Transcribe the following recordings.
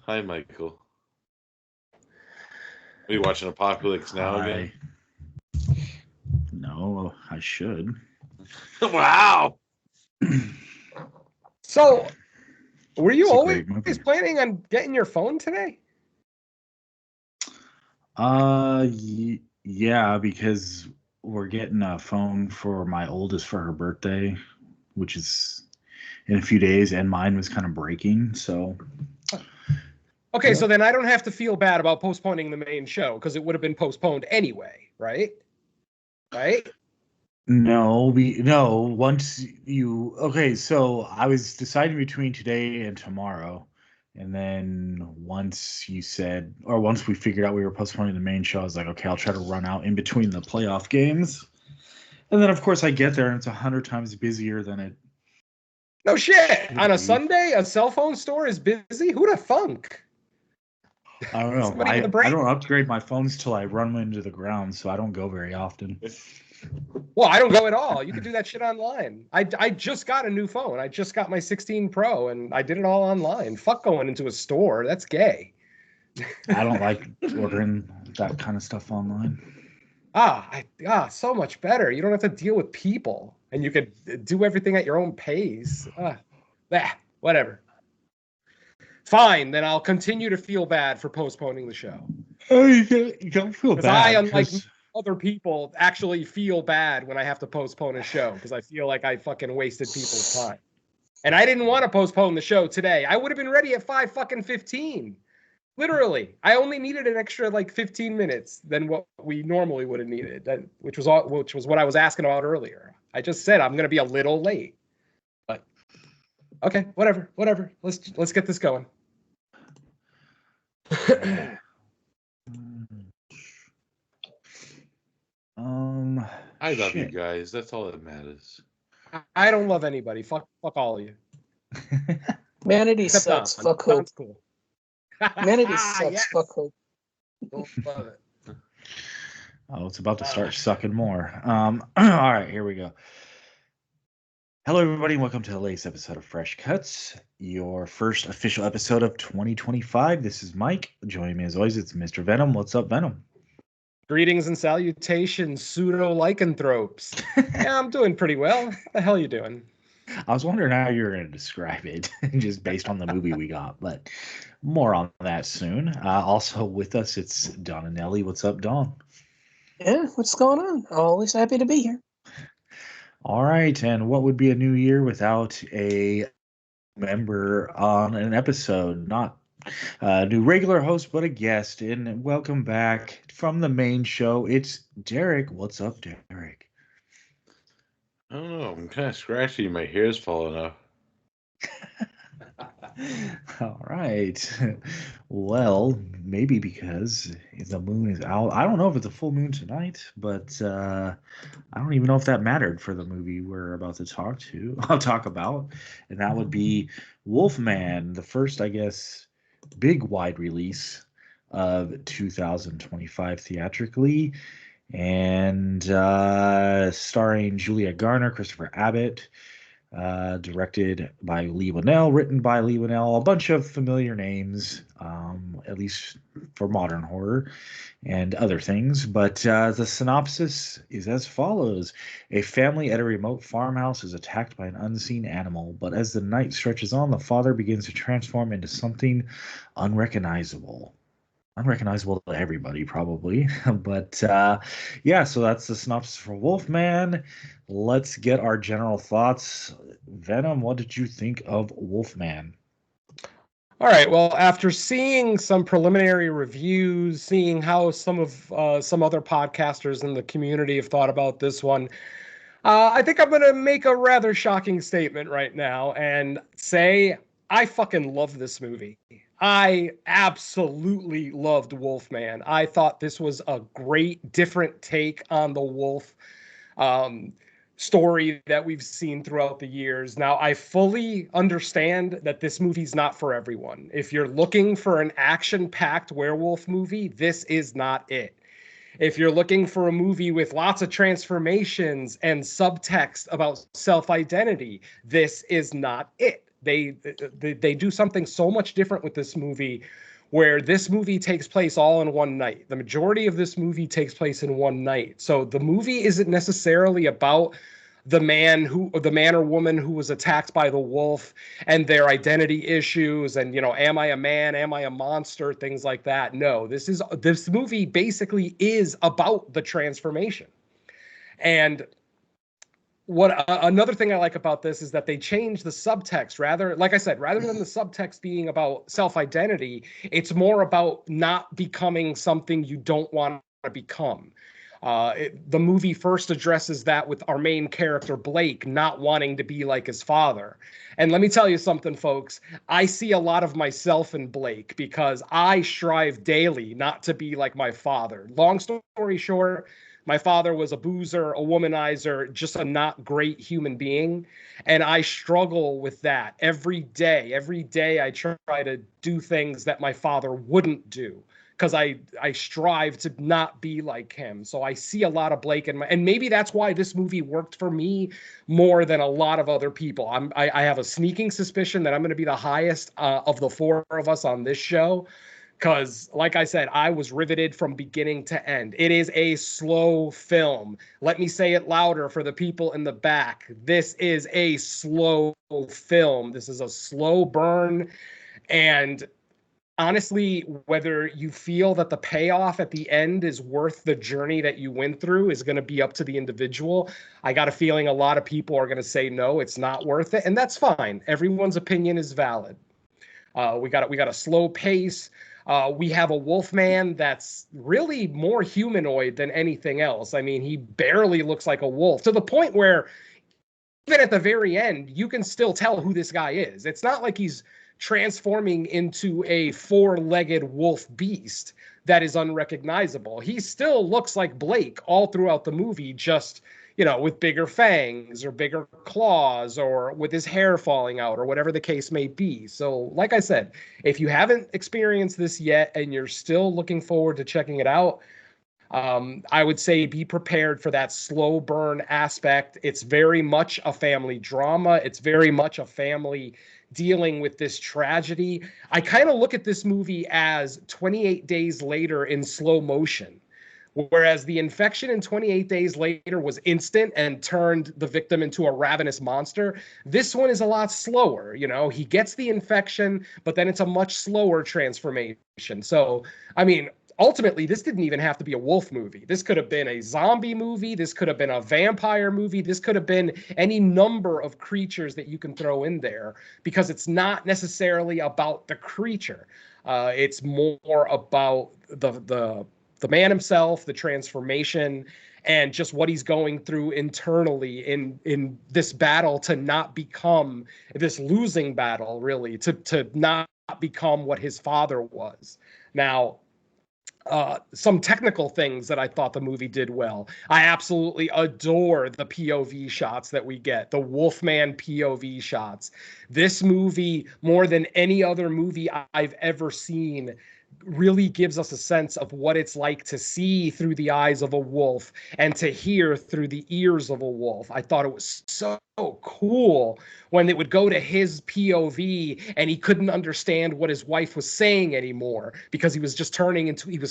Hi, Michael. Are you watching Apocalypse Now again? No, I should. Wow. So, were you It's a always great movie. planning on getting your phone today? Yeah, because we're getting a phone for my oldest for her birthday, which is in a few days, and mine was kind of breaking, so. Okay, so then I don't have to feel bad about postponing the main show because it would have been postponed anyway, right? Right? No, once you, okay, so I was deciding between today and tomorrow. And then once you said, or once we figured out we were postponing the main show, I was like, okay, I'll try to run out in between the playoff games. And then, of course, I get there and it's 100 times busier than it. No shit. On a be. Sunday, a cell phone store is busy? Who'da thunk? I don't know. Somebody in the I brain? don't upgrade my phones till I run them into the ground, so I don't go very often. Well, I don't go at all. You can do that shit online. I just got a new phone. I just got my 16 Pro, and I did it all online. Fuck going into a store. That's gay. I don't like ordering that kind of stuff online. So much better. You don't have to deal with people, and you could do everything at your own pace. Whatever. Fine, then I'll continue to feel bad for postponing the show. You don't feel Because bad. unlike other people, actually feel bad when I have to postpone a show because I feel like I fucking wasted people's time. And I didn't want to postpone the show today. I would have been ready at 5:15. Literally, I only needed an extra 15 minutes than what we normally would have needed, which was what I was asking about earlier. I just said I'm going to be a little late, but okay, whatever. Let's get this going. I love you guys. That's all that matters. I don't love anybody. Fuck all of you. Humanity sucks. Fuck hope. Cool. Humanity sucks. Yes. Fuck hope. Love it. Oh, it's about to start sucking more. All right, here we go. Hello, everybody. Welcome to the latest episode of Fresh Cuts, your first official episode of 2025. This is Mike. Joining me as always, it's Mr. Venom. What's up, Venom? Greetings and salutations, pseudo-lycanthropes. Yeah, I'm doing pretty well. What the hell are you doing? I was wondering how you were going to describe it, just based on the movie we got, but more on that soon. Also with us, it's Don and Nelly. What's up, Don? Yeah, what's going on? Always happy to be here. All right, and what would be a new year without a member on an episode? Not a new regular host, but a guest. And welcome back from the main show. It's Derek. What's up, Derek? I don't know. I'm kind of scratchy. My hair's falling off. All right. Well, maybe because the moon is out. I don't know if it's a full moon tonight, but I don't even know if that mattered for the movie we're about to talk about. And that would be Wolfman, the first, I guess, big wide release of 2025 theatrically. And starring Julia Garner, Christopher Abbott, directed by Lee Winnell, written by Lee Winnell, a bunch of familiar names, at least for modern horror and other things. But the synopsis is as follows. A family at a remote farmhouse is attacked by an unseen animal, but as the night stretches on, the father begins to transform into something unrecognizable to everybody probably. But yeah, so that's the synopsis for Wolfman. Let's get our general thoughts. Venom, what did you think of Wolfman? All right, well, after seeing some preliminary reviews, seeing how some other podcasters in the community have thought about this one, I think I'm going to make a rather shocking statement right now and say I fucking love this movie. I absolutely loved Wolfman. I thought this was a great, different take on the wolf story that we've seen throughout the years. Now, I fully understand that this movie's not for everyone. If you're looking for an action-packed werewolf movie, this is not it. If you're looking for a movie with lots of transformations and subtext about self-identity, this is not it. They do something so much different with this movie, where this movie takes place all in one night. The majority of this movie takes place in one night. So the movie isn't necessarily about the man or woman who was attacked by the wolf and their identity issues and, you know, am I a man, am I a monster, things like that. No, this movie basically is about the transformation. And another thing I like about this is that they changed the subtext. Like I said, rather than the subtext being about self-identity, it's more about not becoming something you don't want to become. The movie first addresses that with our main character, Blake, not wanting to be like his father. And let me tell you something, folks. I see a lot of myself in Blake because I strive daily not to be like my father. Long story short, my father was a boozer, a womanizer, just a not great human being. And I struggle with that every day. Every day I try to do things that my father wouldn't do, because I strive to not be like him. So I see a lot of Blake and maybe that's why this movie worked for me more than a lot of other people. I have a sneaking suspicion that I'm going to be the highest of the four of us on this show, because like I said, I was riveted from beginning to end. It is a slow film. Let me say it louder for the people in the back. This is a slow film. This is a slow burn. And honestly, whether you feel that the payoff at the end is worth the journey that you went through is going to be up to the individual. I got a feeling a lot of people are going to say, no, it's not worth it. And that's fine. Everyone's opinion is valid. We got a slow pace. We have a Wolfman that's really more humanoid than anything else. I mean, he barely looks like a wolf, to the point where even at the very end, you can still tell who this guy is. It's not like he's transforming into a four-legged wolf beast that is unrecognizable. He still looks like Blake all throughout the movie, just, you know, with bigger fangs or bigger claws or with his hair falling out or whatever the case may be. So, like I said, if you haven't experienced this yet and you're still looking forward to checking it out, I would say be prepared for that slow burn aspect. It's very much a family drama. It's very much a family dealing with this tragedy. I kind of look at this movie as 28 Days Later in slow motion. Whereas the infection in 28 Days Later was instant and turned the victim into a ravenous monster, this one is a lot slower. You know, he gets the infection, but then it's a much slower transformation. So, I mean, ultimately, this didn't even have to be a wolf movie. This could have been a zombie movie. This could have been a vampire movie. This could have been any number of creatures that you can throw in there, because it's not necessarily about the creature. It's more about the man himself, the transformation, and just what he's going through internally in this battle to not become this losing battle, really, to not become what his father was. Now, some technical things that I thought the movie did well. I absolutely adore the POV shots that we get, the Wolfman POV shots. This movie, more than any other movie I've ever seen, really gives us a sense of what it's like to see through the eyes of a wolf and to hear through the ears of a wolf. I thought it was so cool when it would go to his POV and he couldn't understand what his wife was saying anymore, because he was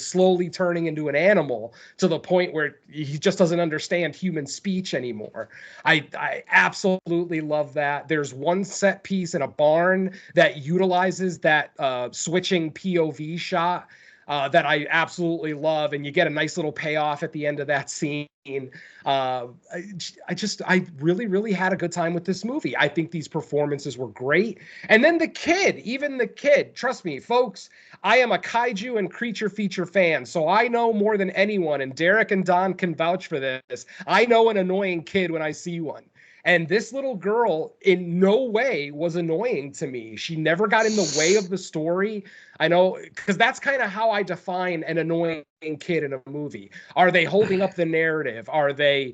slowly turning into an animal, to the point where he just doesn't understand human speech anymore. I absolutely love that. There's one set piece in a barn that utilizes that switching POV shot that I absolutely love, and you get a nice little payoff at the end of that scene. I really, really had a good time with this movie. I think these performances were great. And then even the kid, trust me, folks, I am a kaiju and creature feature fan, so I know more than anyone, and Derek and Don can vouch for this. I know an annoying kid when I see one. And this little girl in no way was annoying to me. She never got in the way of the story. I know, because that's kind of how I define an annoying kid in a movie. Are they holding up the narrative? Are they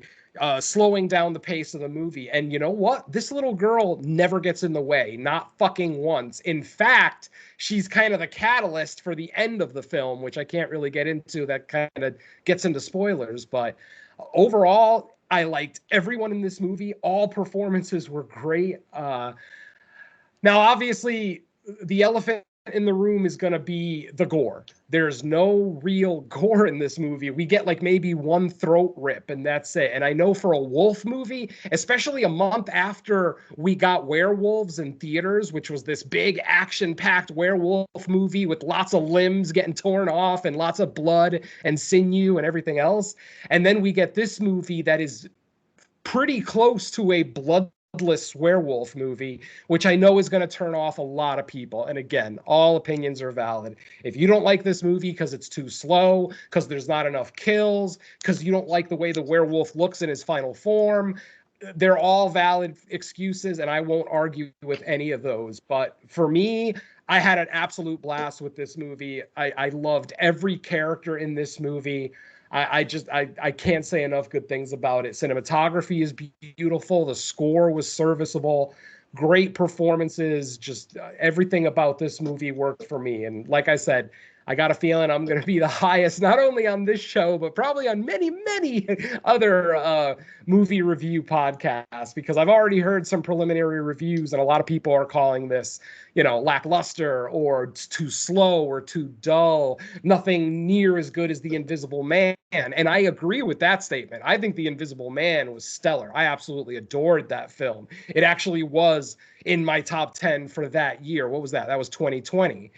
slowing down the pace of the movie? And you know what? This little girl never gets in the way, not fucking once. In fact, she's kind of the catalyst for the end of the film, which I can't really get into. That kind of gets into spoilers. But overall, I liked everyone in this movie. All performances were great. Now, obviously, the elephant in the room is going to be the gore. There's no real gore in this movie. We get like maybe one throat rip, and that's it. And I know for a wolf movie, especially a month after we got Werewolves in theaters, which was this big action-packed werewolf movie with lots of limbs getting torn off and lots of blood and sinew and everything else. And then we get this movie that is pretty close to a bloodless werewolf movie, which I know is going to turn off a lot of people. And again, all opinions are valid. If you don't like this movie because it's too slow, because there's not enough kills, because you don't like the way the werewolf looks in his final form, they're all valid excuses, and I won't argue with any of those. But for me, I had an absolute blast with this movie. I loved every character in this movie. I can't say enough good things about it. Cinematography is beautiful. The score was serviceable. Great performances. Just everything about this movie worked for me. And like I said, I got a feeling I'm going to be the highest, not only on this show, but probably on many, many other movie review podcasts, because I've already heard some preliminary reviews, and a lot of people are calling this, lackluster or too slow or too dull, nothing near as good as The Invisible Man. And I agree with that statement. I think The Invisible Man was stellar. I absolutely adored that film. It actually was in my top 10 for that year. What was that? That was 2020.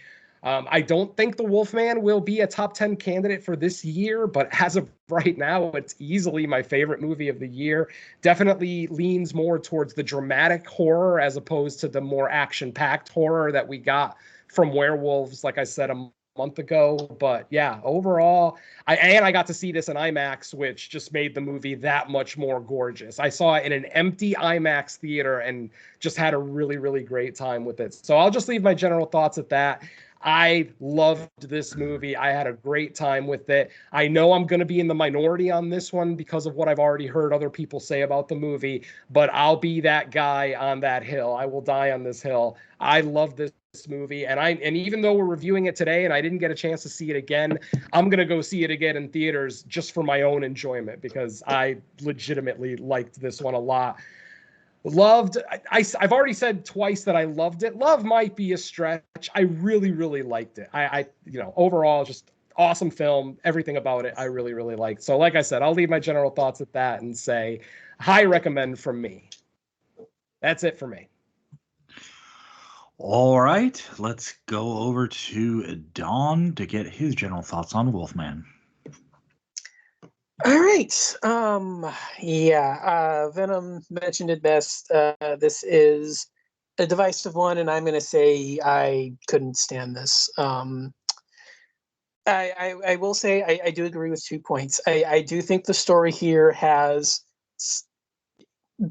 I don't think The Wolfman will be a top 10 candidate for this year, but as of right now, it's easily my favorite movie of the year. Definitely leans more towards the dramatic horror as opposed to the more action-packed horror that we got from Werewolves, like I said a month ago. But yeah, overall, I got to see this in IMAX, which just made the movie that much more gorgeous. I saw it in an empty IMAX theater and just had a really, really great time with it. So I'll just leave my general thoughts at that. I loved this movie. I had a great time with it. I know I'm going to be in the minority on this one because of what I've already heard other people say about the movie, but I'll be that guy on that hill. I will die on this hill. I love this movie, and even though we're reviewing it today and I didn't get a chance to see it again, I'm going to go see it again in theaters just for my own enjoyment, because I legitimately liked this one a lot. Loved. I've already said twice that I loved it. Love might be a stretch. I really, really liked it. Overall, just awesome film. Everything about it, I really, really liked. So, like I said, I'll leave my general thoughts at that and say, high recommend from me. That's it for me. All right, let's go over to Don to get his general thoughts on Wolfman. All right. Venom mentioned it best. This is a divisive one, and I'm going to say I couldn't stand this. I will say I do agree with 2 points. I do think the story here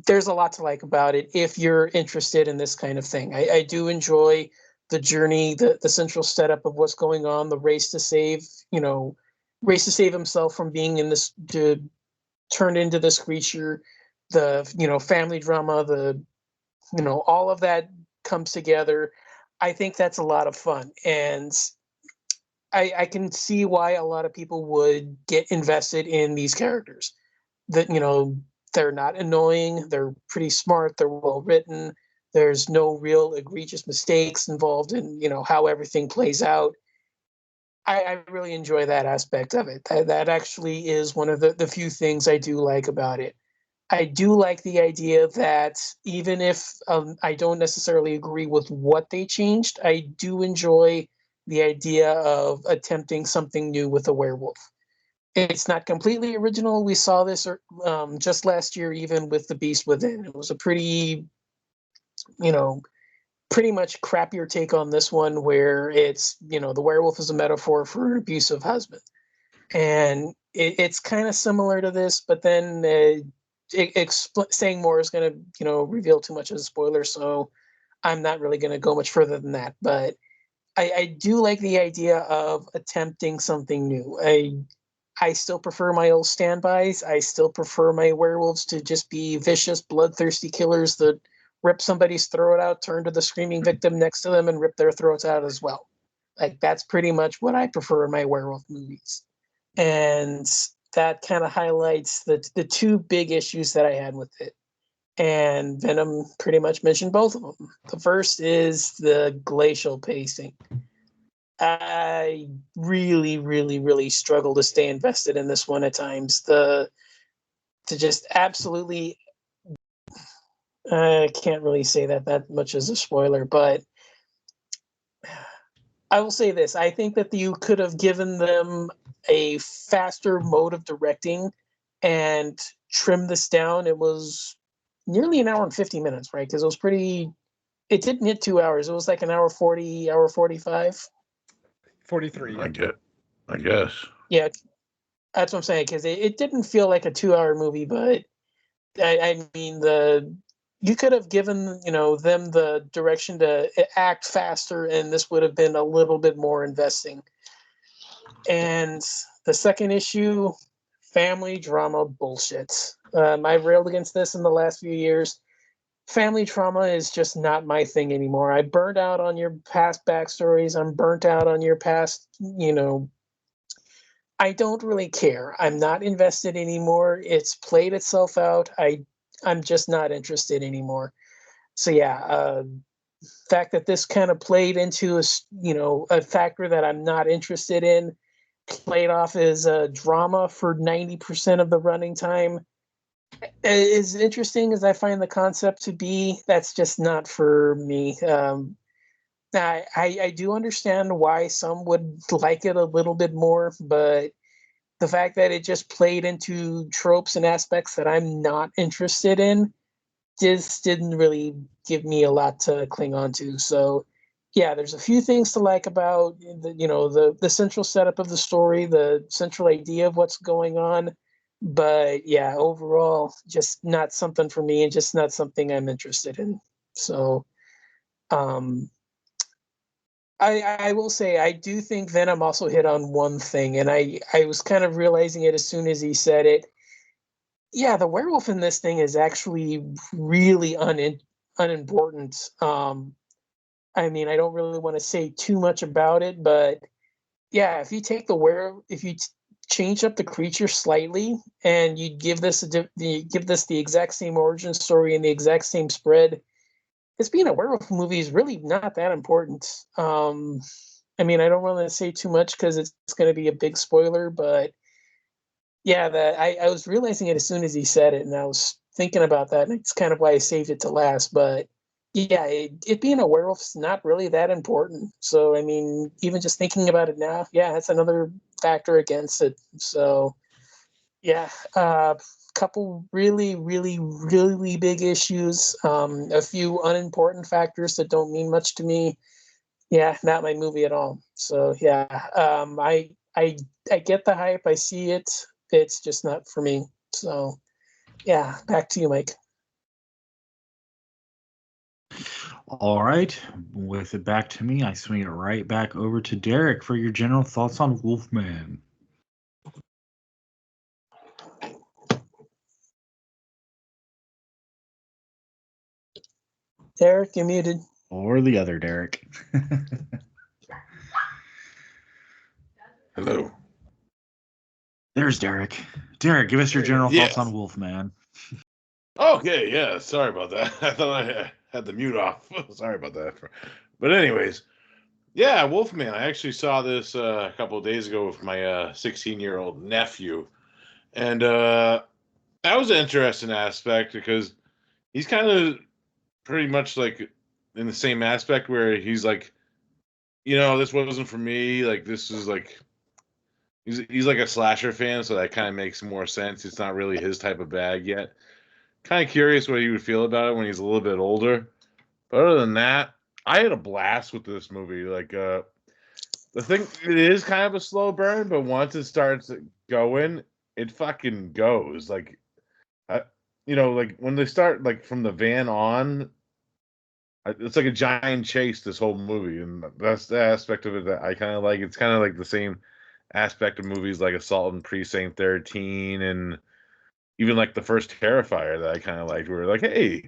there's a lot to like about it if you're interested in this kind of thing. I do enjoy the journey, the central setup of what's going on, the race to save himself from being in this, to turn into this creature, the family drama, all of that comes together. I think that's a lot of fun, and I can see why a lot of people would get invested in these characters. That they're not annoying, they're pretty smart, they're well written, there's no real egregious mistakes involved in how everything plays out. I really enjoy that aspect of it. That actually is one of the few things I do like about it. I do like the idea that even if I don't necessarily agree with what they changed, I do enjoy the idea of attempting something new with a werewolf. It's not completely original. We saw this just last year, even with The Beast Within. It was a pretty much crappier take on this one, where it's, the werewolf is a metaphor for an abusive husband. And it's kind of similar to this, but then saying more is going to, reveal too much as a spoiler. So I'm not really going to go much further than that. But I do like the idea of attempting something new. I still prefer my old standbys. I still prefer my werewolves to just be vicious, bloodthirsty killers that rip somebody's throat out, turn to the screaming victim next to them, and rip their throats out as well. Like, that's pretty much what I prefer in my werewolf movies. And that kind of highlights the two big issues that I had with it. and Venom pretty much mentioned both of them. The first is the glacial pacing. I really, really, really struggle to stay invested in this one at times. To just absolutely, I can't really say that much as a spoiler, but I will say this. I think that you could have given them a faster mode of directing and trimmed this down. It was nearly an hour and 50 minutes, right? Because it didn't hit 2 hours. It was like an hour 40, hour 45. 43. I guess. Yeah, that's what I'm saying. Because it didn't feel like a 2 hour movie, but I mean, you could have given them the direction to act faster, and this would have been a little bit more investing. And the second issue, family drama bullshit. I've railed against this in the last few years. Family trauma is just not my thing anymore. I burned out on your past backstories. I'm burnt out on your past, I don't really care. I'm not invested anymore. It's played itself out. I'm just not interested anymore. So yeah, fact that this kind of played into a factor that I'm not interested in, played off as a drama for 90% of the running time, as interesting as I find the concept to be, that's just not for me. I do understand why some would like it a little bit more, but the fact that it just played into tropes and aspects that I'm not interested in just didn't really give me a lot to cling on to. So yeah, there's a few things to like about the central setup of the story, the central idea of what's going on. But yeah, overall, just not something for me and just not something I'm interested in. So um I will say I do think Venom also hit on one thing, and I was kind of realizing it as soon as he said it. Yeah, the werewolf in this thing is actually really unimportant. I mean, I don't really want to say too much about it, but yeah, if you take if you change up the creature slightly and you give this the exact same origin story and the exact same spread, this being a werewolf movie is really not that important. I mean, I don't want to say too much because it's going to be a big spoiler, but yeah, that I was realizing it as soon as he said it, and I was thinking about that, and it's kind of why I saved it to last. But yeah, it being a werewolf's not really that important. So I mean, even just thinking about it now, yeah, that's another factor against it. So yeah, couple really, really, really big issues. A few unimportant factors that don't mean much to me. Yeah, not my movie at all. So yeah, I get the hype. I see it. It's just not for me. So yeah, back to you, Mike. All right. With it back to me, I swing it right back over to Derek for your general thoughts on Wolfman. Derek, you're muted. Or the other Derek. Hello. There's Derek. Derek, give us your general Yes. thoughts on Wolfman. Okay, yeah, sorry about that. I thought I had the mute off. Sorry about that. But anyways, yeah, Wolfman. I actually saw this a couple of days ago with my 16-year-old nephew. And that was an interesting aspect because he's kind of pretty much like in the same aspect where he's like, this wasn't for me. Like this is like he's like a slasher fan, so that kind of makes more sense. It's not really his type of bag yet. Kind of curious what he would feel about it when he's a little bit older. But other than that, I had a blast with this movie. Like the thing, it is kind of a slow burn, but once it starts going, it fucking goes. Like like when they start like from the van on, it's like a giant chase this whole movie, and that's the aspect of it that I kind of like. It's kind of like the same aspect of movies like Assault and Precinct 13 and even like the first Terrifier that I kind of liked. We were like, hey,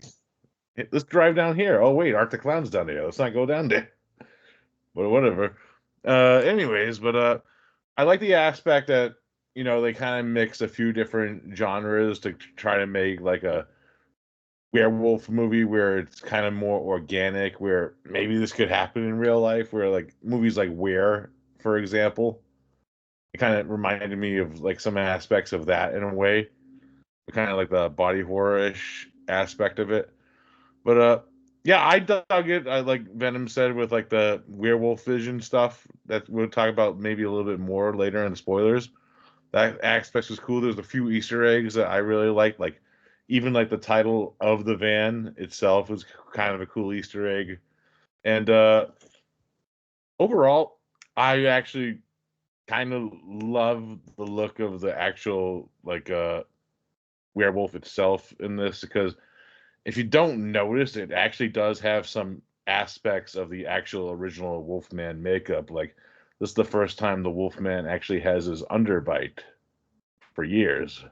let's drive down here. Oh wait, Art the Clown's down there. Let's not go down there. But whatever. Anyways, but I like the aspect that they kind of mix a few different genres to try to make like a werewolf movie where it's kind of more organic, where maybe this could happen in real life, where like movies like Where, for example, it kind of reminded me of like some aspects of that in a way, kind of like the body horror-ish aspect of it. But yeah, I dug it. I like Venom said with like the werewolf vision stuff that we'll talk about maybe a little bit more later in the spoilers. That aspect was cool. There's a few Easter eggs that I really liked, like even like the title of the van itself was kind of a cool Easter egg. And overall, I actually kind of love the look of the actual like werewolf itself in this, because if you don't notice, it actually does have some aspects of the actual original Wolfman makeup. Like this is the first time the Wolfman actually has his underbite for years,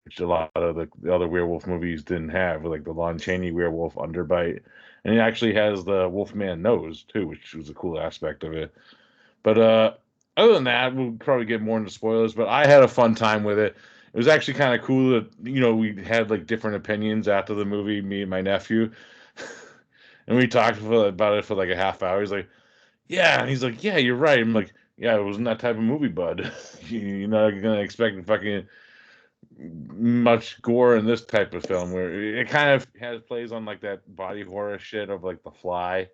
which a lot of the other werewolf movies didn't have, like the Lon Chaney werewolf underbite. And he actually has the Wolfman nose too, which was a cool aspect of it. But other than that, we'll probably get more into spoilers. But I had a fun time with it. It was actually kind of cool that we had like different opinions after the movie, me and my nephew, and we talked about it for like a half hour. He's like, "Yeah," and he's like, "Yeah, you're right." I'm like, "Yeah, it wasn't that type of movie, bud. You're not gonna expect fucking much gore in this type of film, where it kind of has plays on like that body horror shit of like The Fly,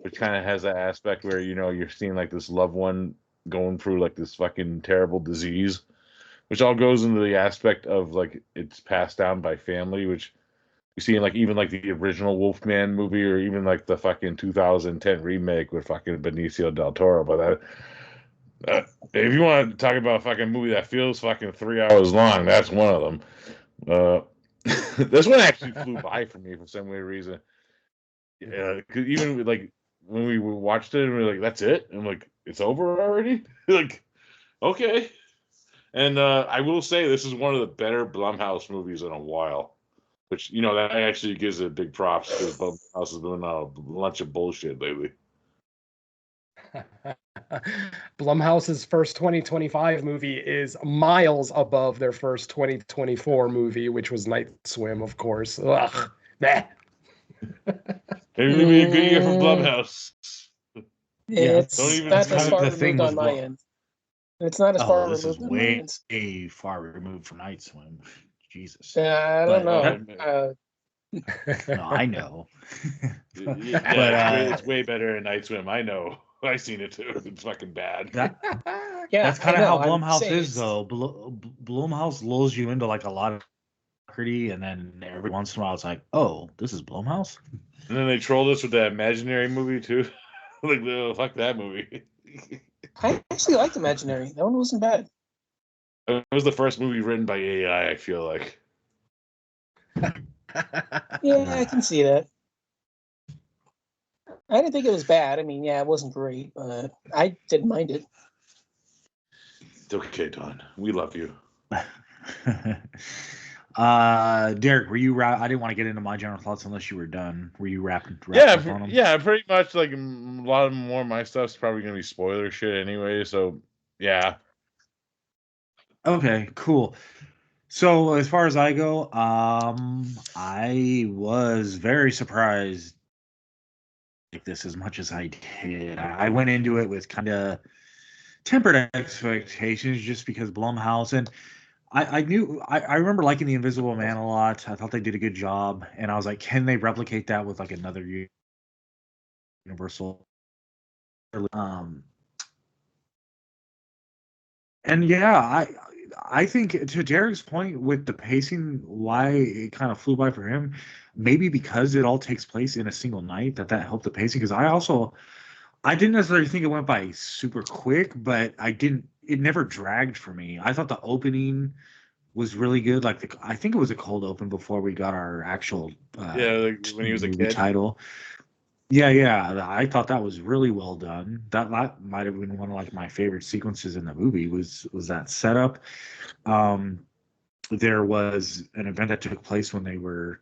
which kind of has that aspect where you're seeing like this loved one going through like this fucking terrible disease, which all goes into the aspect of like it's passed down by family, which you see in like even like the original Wolfman movie, or even like the fucking 2010 remake with fucking Benicio del Toro. But if you want to talk about a fucking movie that feels fucking 3 hours long, that's one of them. This one actually flew by for me for some weird reason. Yeah, 'cause even like when we watched it, and we were like, "That's it," and I'm like, "It's over already?" Like, okay. And I will say this is one of the better Blumhouse movies in a while, which that actually gives it big props, because Blumhouse has been a bunch of bullshit lately. Blumhouse's first 2025 movie is miles above their first 2024 movie, which was Night Swim, of course. Ugh, meh. Maybe it'll be a good year for Blumhouse. Yeah, It's don't even not try as to- far the thing removed on with my end. It's not as far this is removed on my end. way far removed from Night Swim. Jesus. I don't But know. no, I know. Yeah, But it's way better than Night Swim. I know. I seen it too. It's fucking bad. Yeah, that's kind I of how know, I'm Blumhouse saying is, though. Blumhouse lulls you into like a lot of mediocrity, and then every once in a while it's like, oh, this is Blumhouse. And then they trolled us with that imaginary movie too. Like, oh, fuck that movie. I actually liked Imaginary. That one wasn't bad. It was the first movie written by AI, I feel like. Yeah, I can see that. I didn't think it was bad. I mean, yeah, it wasn't great, but I didn't mind it. It's okay, Don. We love you. Derek, were you I didn't want to get into my general thoughts unless you were done. Were you wrapped Yeah, up on them? yeah, pretty much. Like a lot of more of my stuff's probably gonna be spoiler shit anyway. So yeah. Okay, cool. So as far as I go, I was very surprised like this as much as I did. I went into it with kind of tempered expectations just because Blumhouse, and I knew I remember liking The Invisible Man a lot. I thought they did a good job, and I was like, can they replicate that with like another Universal? And yeah, I think to Derek's point with the pacing, why it kind of flew by for him, maybe because it all takes place in a single night, that helped the pacing. Because I didn't necessarily think it went by super quick, but it never dragged for me. I thought the opening was really good. Like I think it was a cold open before we got our actual Yeah, like when he was a movie kid. title. Yeah. I thought that was really well done. That might have been one of like my favorite sequences in the movie was that setup. There was an event that took place when they were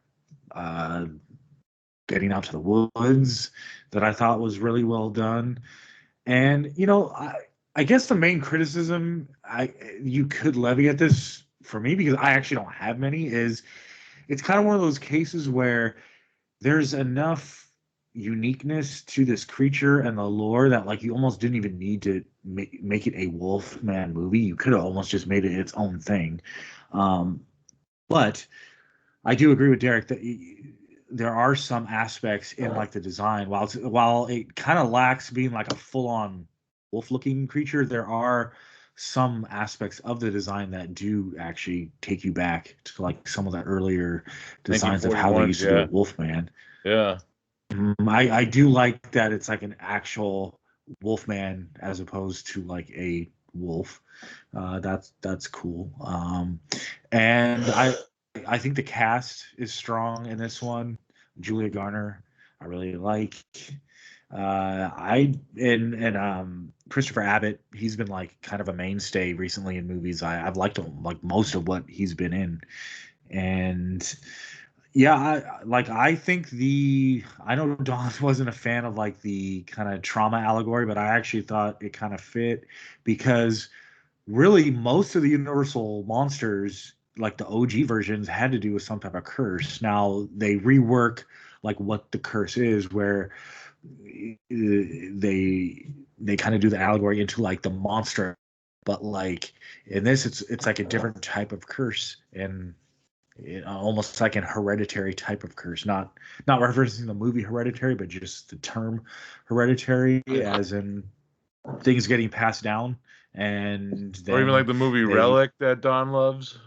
getting out to the woods that I thought was really well done. And I guess the main criticism you could levy at this for me, because I actually don't have many, is it's kind of one of those cases where there's enough uniqueness to this creature and the lore that like you almost didn't even need to make it a Wolfman movie. You could have almost just made it its own thing. But I do agree with Derek that there are some aspects in like the design, while it kind of lacks being like a full-on wolf-looking creature, there are some aspects of the design that do actually take you back to like some of the earlier designs of how they used to do it, Wolfman. Yeah. I do like that it's like an actual Wolfman as opposed to like a wolf. That's cool. And I think the cast is strong in this one. Julia Garner, I really like. Christopher Abbott, he's been like kind of a mainstay recently in movies. I've liked him, like most of what he's been in, and yeah, I think I know Don wasn't a fan of like the kind of trauma allegory, but I actually thought it kind of fit because really most of the Universal monsters, like the OG versions, had to do with some type of curse. Now they rework like what the curse is, where they kind of do the allegory into like the monster, but like in this, it's like a different type of curse, and almost like an hereditary type of curse, not referencing the movie Hereditary, but just the term hereditary, as in things getting passed down. And then or even like the movie Relic that Don loves.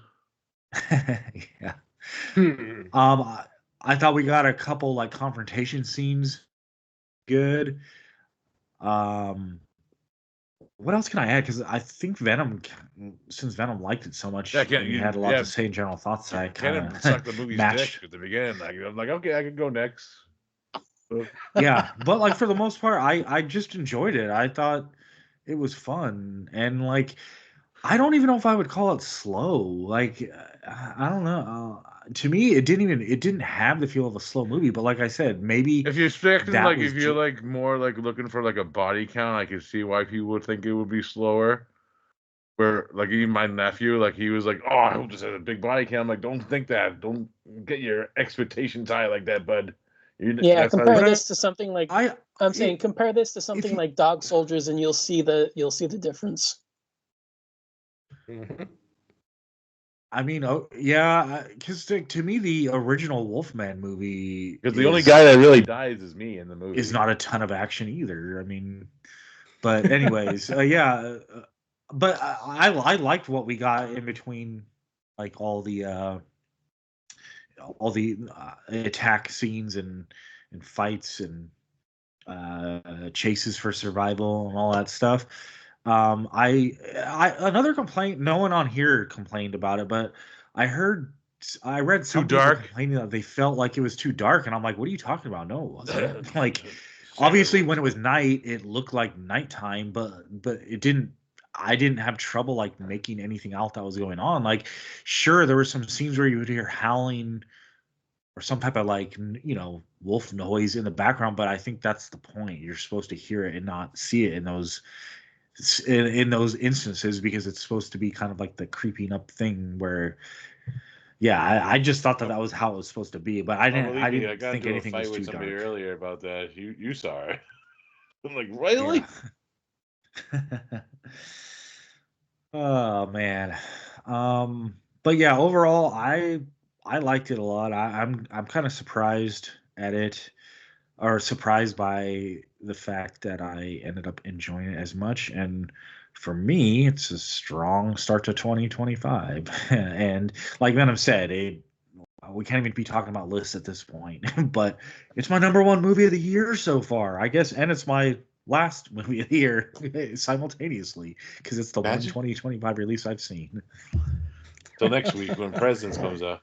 Yeah. I thought we got a couple like confrontation scenes good. What else can I add? Because I think Venom, since Venom liked it so much, he had a lot to say in general thoughts. I kind of sucked the movie's matched dick at the beginning. I'm like, okay, I can go next. Yeah, but like for the most part, I just enjoyed it. I thought it was fun, and like I don't even know if I would call it slow. Like I don't know. To me, it didn't have the feel of a slow movie. But like I said, maybe if you're expecting like if you're like more like looking for like a body count, I can see why people would think it would be slower. Where like even my nephew, like he was like, "Oh, I hope this has a big body count." I'm like, "Don't think that. Don't get your expectations high like that, bud." Yeah, compare this to something like compare this to something you, like Dog Soldiers, and you'll see the difference. Mm-hmm. I mean, yeah, because to me, the original Wolfman movie, because the only guy that really dies is me in the movie, is not a ton of action either. I mean, but anyways, yeah, but I liked what we got in between, like all the attack scenes and fights and chases for survival and all that stuff. I another complaint. No one on here complained about it, but I read some people complaining that they felt like it was too dark, and I'm like, what are you talking about? No, it wasn't. Like, obviously, when it was night, it looked like nighttime, but it didn't. I didn't have trouble like making anything out that was going on. Like, sure, there were some scenes where you would hear howling or some type of like wolf noise in the background, but I think that's the point. You're supposed to hear it and not see it in those instances, because it's supposed to be kind of like the creeping up thing where I just thought that was how it was supposed to be, but I didn't think anything was too dark. Earlier about that. You saw it. I'm like, really? Yeah. Oh man. But yeah, overall I liked it a lot. I'm kind of surprised at it, or surprised by the fact that I ended up enjoying it as much. And for me, it's a strong start to 2025. And like Venom said, we can't even be talking about lists at this point, but it's my number one movie of the year so far, I guess, and it's my last movie of the year simultaneously, because it's the one 2025 release I've seen. So next week when Presidents comes out.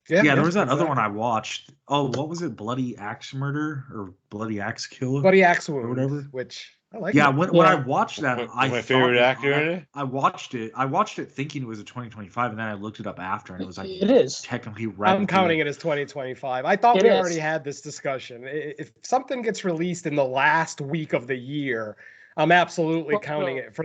Yeah, there was that other one I watched. Oh, what was it? Bloody Axe Murder or Bloody Axe Kill? Bloody Axe Wound, or whatever. Which I like. Yeah, when I watched that, my favorite actor in it. I watched it thinking it was a 2025, and then I looked it up after, and it was like it is technically right. I'm counting it as 2025. I thought we already had this discussion. If something gets released in the last week of the year, I'm absolutely Well, counting no. it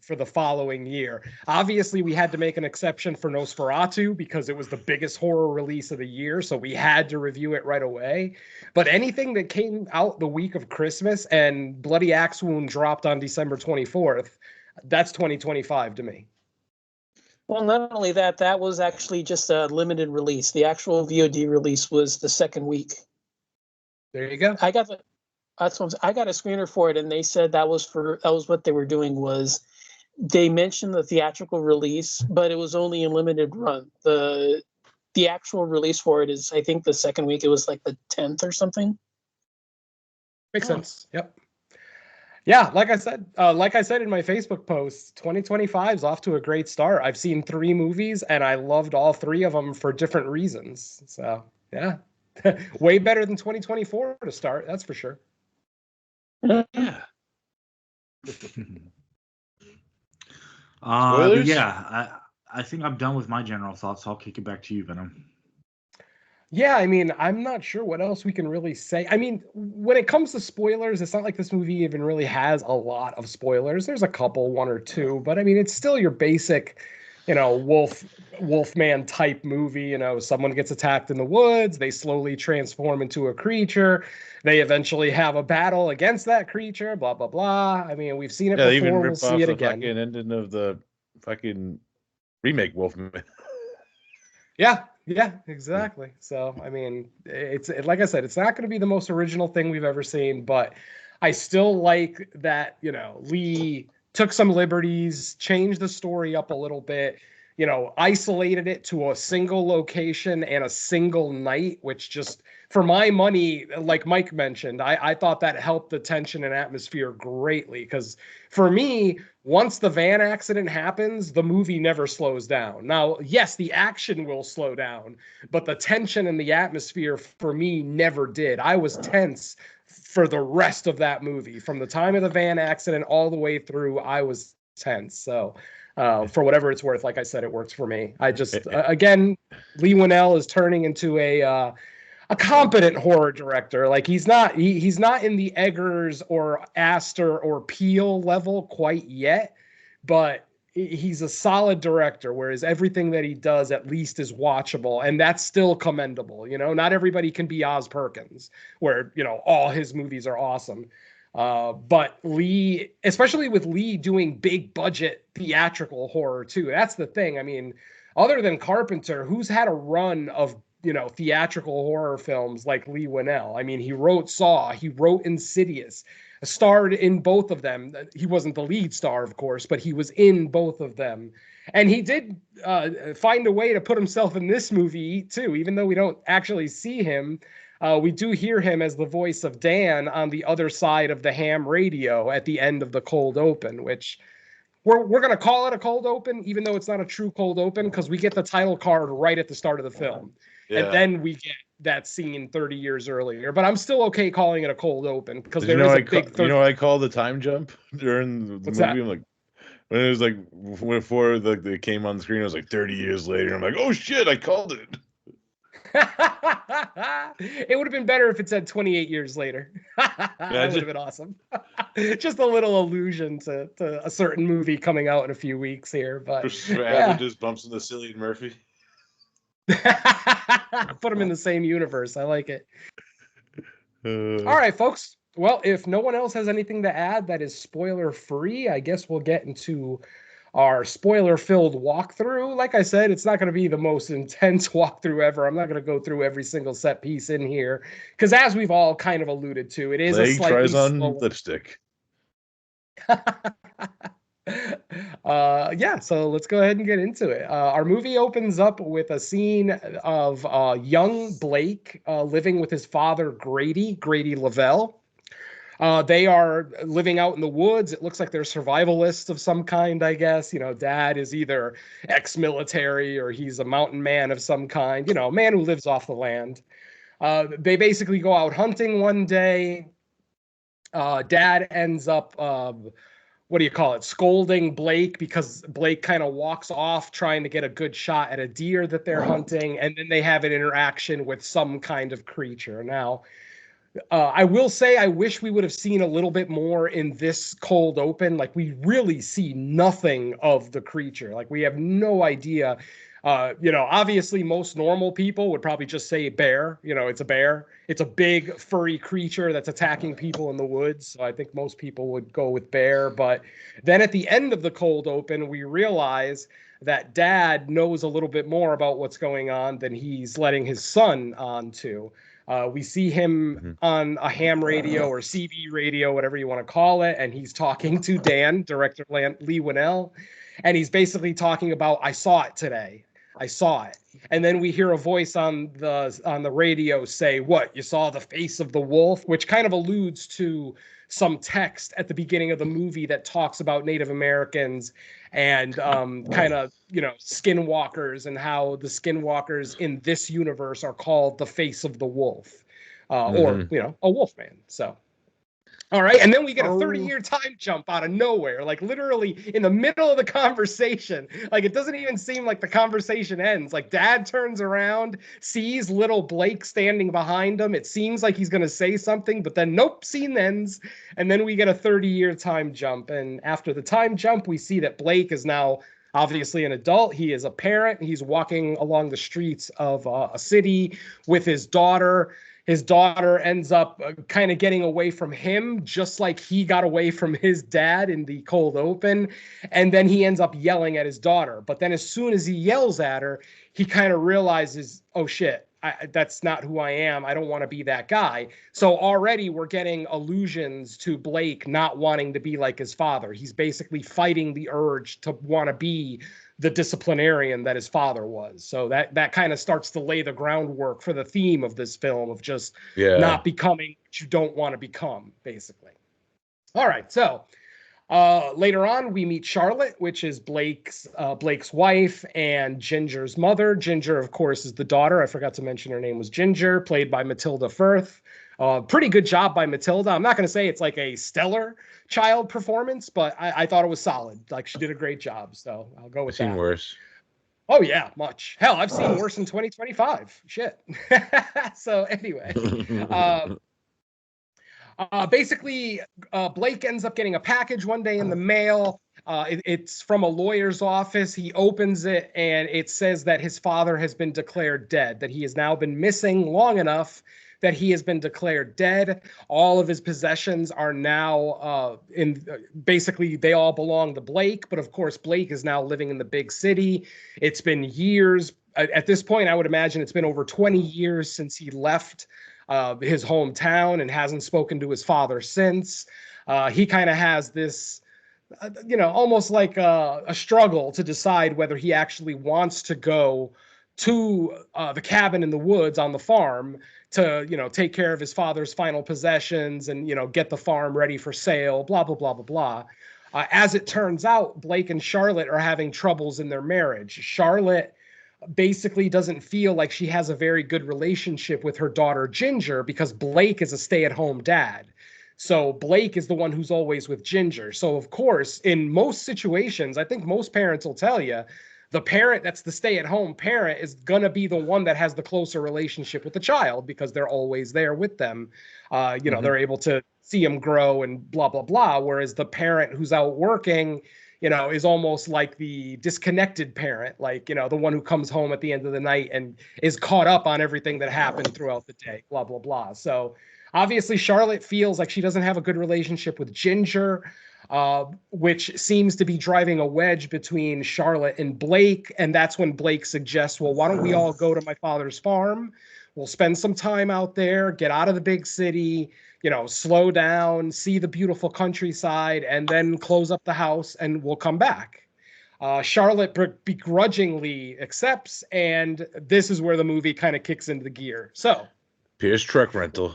for the following year. Obviously, we had to make an exception for Nosferatu because it was the biggest horror release of the year, so we had to review it right away. But anything that came out the week of Christmas and Bloody Axe Wound dropped on December 24th, that's 2025 to me. Well, not only that, that was actually just a limited release. The actual VOD release was the second week. There you go. I got the I got a screener for it, and they said that was what they were doing. Was they mentioned the theatrical release, but it was only a limited run. The actual release for it is, I think, the second week. It was like the 10th or something. Makes sense. Yep. Yeah, like I said in my Facebook post, 2025 is off to a great start. I've seen 3 movies and I loved all 3 of them for different reasons. So, yeah. Way better than 2024 to start, that's for sure. Yeah. But Spoilers? yeah, I think I'm done with my general thoughts. So I'll kick it back to you, Venom. Yeah, I mean, I'm not sure what else we can really say. I mean, when it comes to spoilers, it's not like this movie even really has a lot of spoilers. There's a couple, 1 or 2, but I mean, it's still your basic, Wolfman type movie. Someone gets attacked in the woods, they slowly transform into a creature, they eventually have a battle against that creature, blah blah blah. I mean, we've seen it They even before, we'll rip see off it the again. fucking ending of the fucking remake Wolfman. Yeah, exactly. So, I mean, like I said, it's not going to be the most original thing we've ever seen, but I still like that, Lee took some liberties, changed the story up a little bit, isolated it to a single location and a single night, which just, for my money, like Mike mentioned, I thought that helped the tension and atmosphere greatly. Because for me, once the van accident happens, the movie never slows down. Now, yes, the action will slow down, but the tension and the atmosphere for me never did. I was tense for the rest of that movie. From the time of the van accident all the way through, I was tense. So, for whatever it's worth, like I said, it works for me. I just, again, Lee Winnell is turning into a competent horror director. Like he's not in the Eggers or Astor or Peele level quite yet, but he's a solid director, whereas everything that he does at least is watchable, and that's still commendable. Not everybody can be Oz Perkins, where all his movies are awesome. But Lee, especially with Lee doing big budget theatrical horror too, that's the thing. I mean, other than Carpenter, who's had a run of theatrical horror films like Lee Winnell? I mean, he wrote Saw, he wrote Insidious, starred in both of them. He wasn't the lead star, of course, but he was in both of them. And he did find a way to put himself in this movie too, even though we don't actually see him. We do hear him as the voice of Dan on the other side of the ham radio at the end of the cold open, which we're going to call it a cold open, even though it's not a true cold open, because we get the title card right at the start of the film. Yeah. And then we get that scene 30 years earlier. But I'm still okay calling it a cold open because there is a big... You know what I call the time jump during the movie? That? I'm like, when it was like, before they came on the screen, it was like 30 years later. I'm like, oh shit, I called it. It would have been better if it said 28 years later. That would have been awesome. Just a little allusion to a certain movie coming out in a few weeks here. But just bumps into Cillian Murphy. Put them in the same universe. I like it. All right, folks. Well, if no one else has anything to add that is spoiler free, I guess we'll get into our spoiler-filled walkthrough. Like I said, it's not going to be the most intense walkthrough ever. I'm not going to go through every single set piece in here because, as we've all kind of alluded to, it is a slightly tries on slow... lipstick. Yeah, so let's go ahead and get into it. Our movie opens up with a scene of young Blake living with his father, Grady Lavelle. They are living out in the woods. It looks like they're survivalists of some kind, I guess. Dad is either ex-military or he's a mountain man of some kind, man who lives off the land. They basically go out hunting one day. Dad ends up, scolding Blake because Blake kind of walks off trying to get a good shot at a deer that they're hunting. And then they have an interaction with some kind of creature. Now, I will say I wish we would have seen a little bit more in this cold open. Like we really see nothing of the creature. Like we have no idea. Obviously most normal people would probably just say bear. It's a bear. It's a big furry creature that's attacking people in the woods. So I think most people would go with bear. But then at the end of the cold open, we realize that dad knows a little bit more about what's going on than he's letting his son on to. We see him on a ham radio or CB radio, whatever you want to call it, and he's talking to Dan, director Lee Winnell, and he's basically talking about, I saw it today. I saw it. And then we hear a voice on the radio say, what, you saw the face of the wolf, which kind of alludes to some text at the beginning of the movie that talks about Native Americans and skinwalkers, and how the skinwalkers in this universe are called the face of the wolf, or a wolfman. So all right, and then we get a 30-year time jump out of nowhere, like literally in the middle of the conversation. Like it doesn't even seem like the conversation ends. Like dad turns around, sees little Blake standing behind him. It seems like he's going to say something, but then nope, scene ends. And then we get a 30-year time jump. And after the time jump, we see that Blake is now obviously an adult. He is a parent. He's walking along the streets of a city with his daughter. His daughter ends up kind of getting away from him, just like he got away from his dad in the cold open. And then he ends up yelling at his daughter. But then as soon as he yells at her, he kind of realizes, oh shit, that's not who I am. I don't want to be that guy. So already we're getting allusions to Blake not wanting to be like his father. He's basically fighting the urge to want to be the disciplinarian that his father was. So that kind of starts to lay the groundwork for the theme of this film of just not becoming what you don't want to become, basically. All right, so later on we meet Charlotte, which is Blake's wife and Ginger's mother. Ginger, of course, is the daughter. I forgot to mention her name was Ginger, played by Matilda Firth. Pretty good job by Matilda. I'm not going to say it's like a stellar child performance, but I thought it was solid. Like she did a great job, so I'll go with that. Seen worse. Oh yeah, much. Hell, I've seen worse in 2025. Shit. So anyway, basically, Blake ends up getting a package one day in the mail. It's from a lawyer's office. He opens it, and it says that his father has been declared dead, that he has now been missing long enough that he has been declared dead. All of his possessions are now basically they all belong to Blake. But of course, Blake is now living in the big city. It's been years. At this point, I would imagine it's been over 20 years since he left his hometown and hasn't spoken to his father since. He kind of has this, almost like a struggle to decide whether he actually wants to go to the cabin in the woods on the farm to, take care of his father's final possessions and, get the farm ready for sale, blah, blah, blah, blah, blah. As it turns out, Blake and Charlotte are having troubles in their marriage. Charlotte basically doesn't feel like she has a very good relationship with her daughter Ginger because Blake is a stay-at-home dad. So Blake is the one who's always with Ginger. So of course, in most situations, I think most parents will tell you, the parent that's the stay-at-home parent is going to be the one that has the closer relationship with the child because they're always there with them. They're able to see them grow and blah, blah, blah. Whereas the parent who's out working, is almost like the disconnected parent, like, the one who comes home at the end of the night and is caught up on everything that happened throughout the day, blah, blah, blah. So obviously Charlotte feels like she doesn't have a good relationship with Ginger, which seems to be driving a wedge between Charlotte and Blake. And that's when Blake suggests, well, why don't we all go to my father's farm? We'll spend some time out there, get out of the big city, slow down, see the beautiful countryside, and then close up the house and we'll come back. Charlotte begrudgingly accepts, and this is where the movie kind of kicks into the gear. So, Pierce truck rental.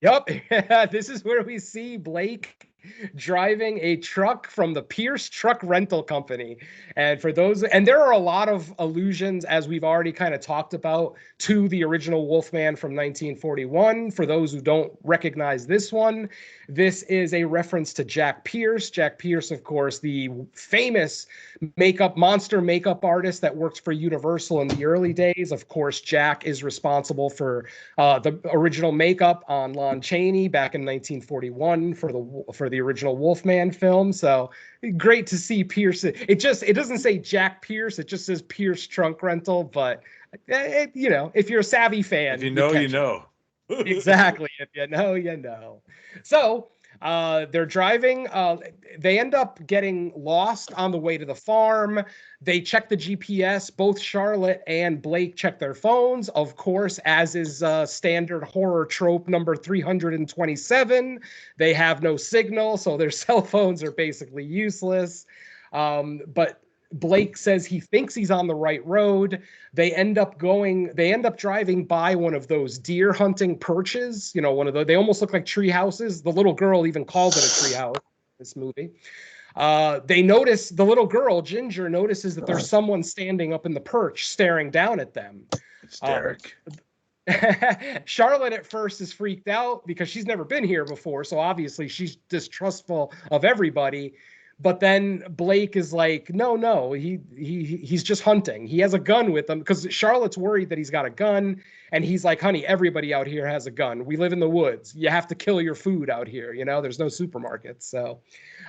Yep. This is where we see Blake driving a truck from the Pierce Truck Rental Company. And for those, and there are a lot of allusions, as we've already kind of talked about, to the original Wolfman from 1941. For those who don't recognize this one, this is a reference to Jack Pierce. Jack Pierce, of course, the famous monster makeup artist that worked for Universal in the early days. Of course, Jack is responsible for the original makeup on Lon Chaney back in 1941 for the original Wolfman film. So great to see Pierce. It doesn't say Jack Pierce. It just says Pierce Trunk Rental. But if you're a savvy fan, if you know, you know. Exactly. If you know, you know. So they're driving. They end up getting lost on the way to the farm. They check the GPS. Both Charlotte and Blake check their phones, of course, as is standard horror trope number 327. They have no signal, so their cell phones are basically useless. But Blake says he thinks he's on the right road. They end up driving by one of those deer hunting perches. They almost look like tree houses. The little girl even called it a tree house in this movie. They notice, the little girl, Ginger, notices that there's someone standing up in the perch staring down at them. It's Derek. Charlotte at first is freaked out because she's never been here before. So obviously she's distrustful of everybody. But then Blake is like, no, he's just hunting. He has a gun with him because Charlotte's worried that he's got a gun. And he's like, honey, everybody out here has a gun. We live in the woods. You have to kill your food out here. There's no supermarkets. So,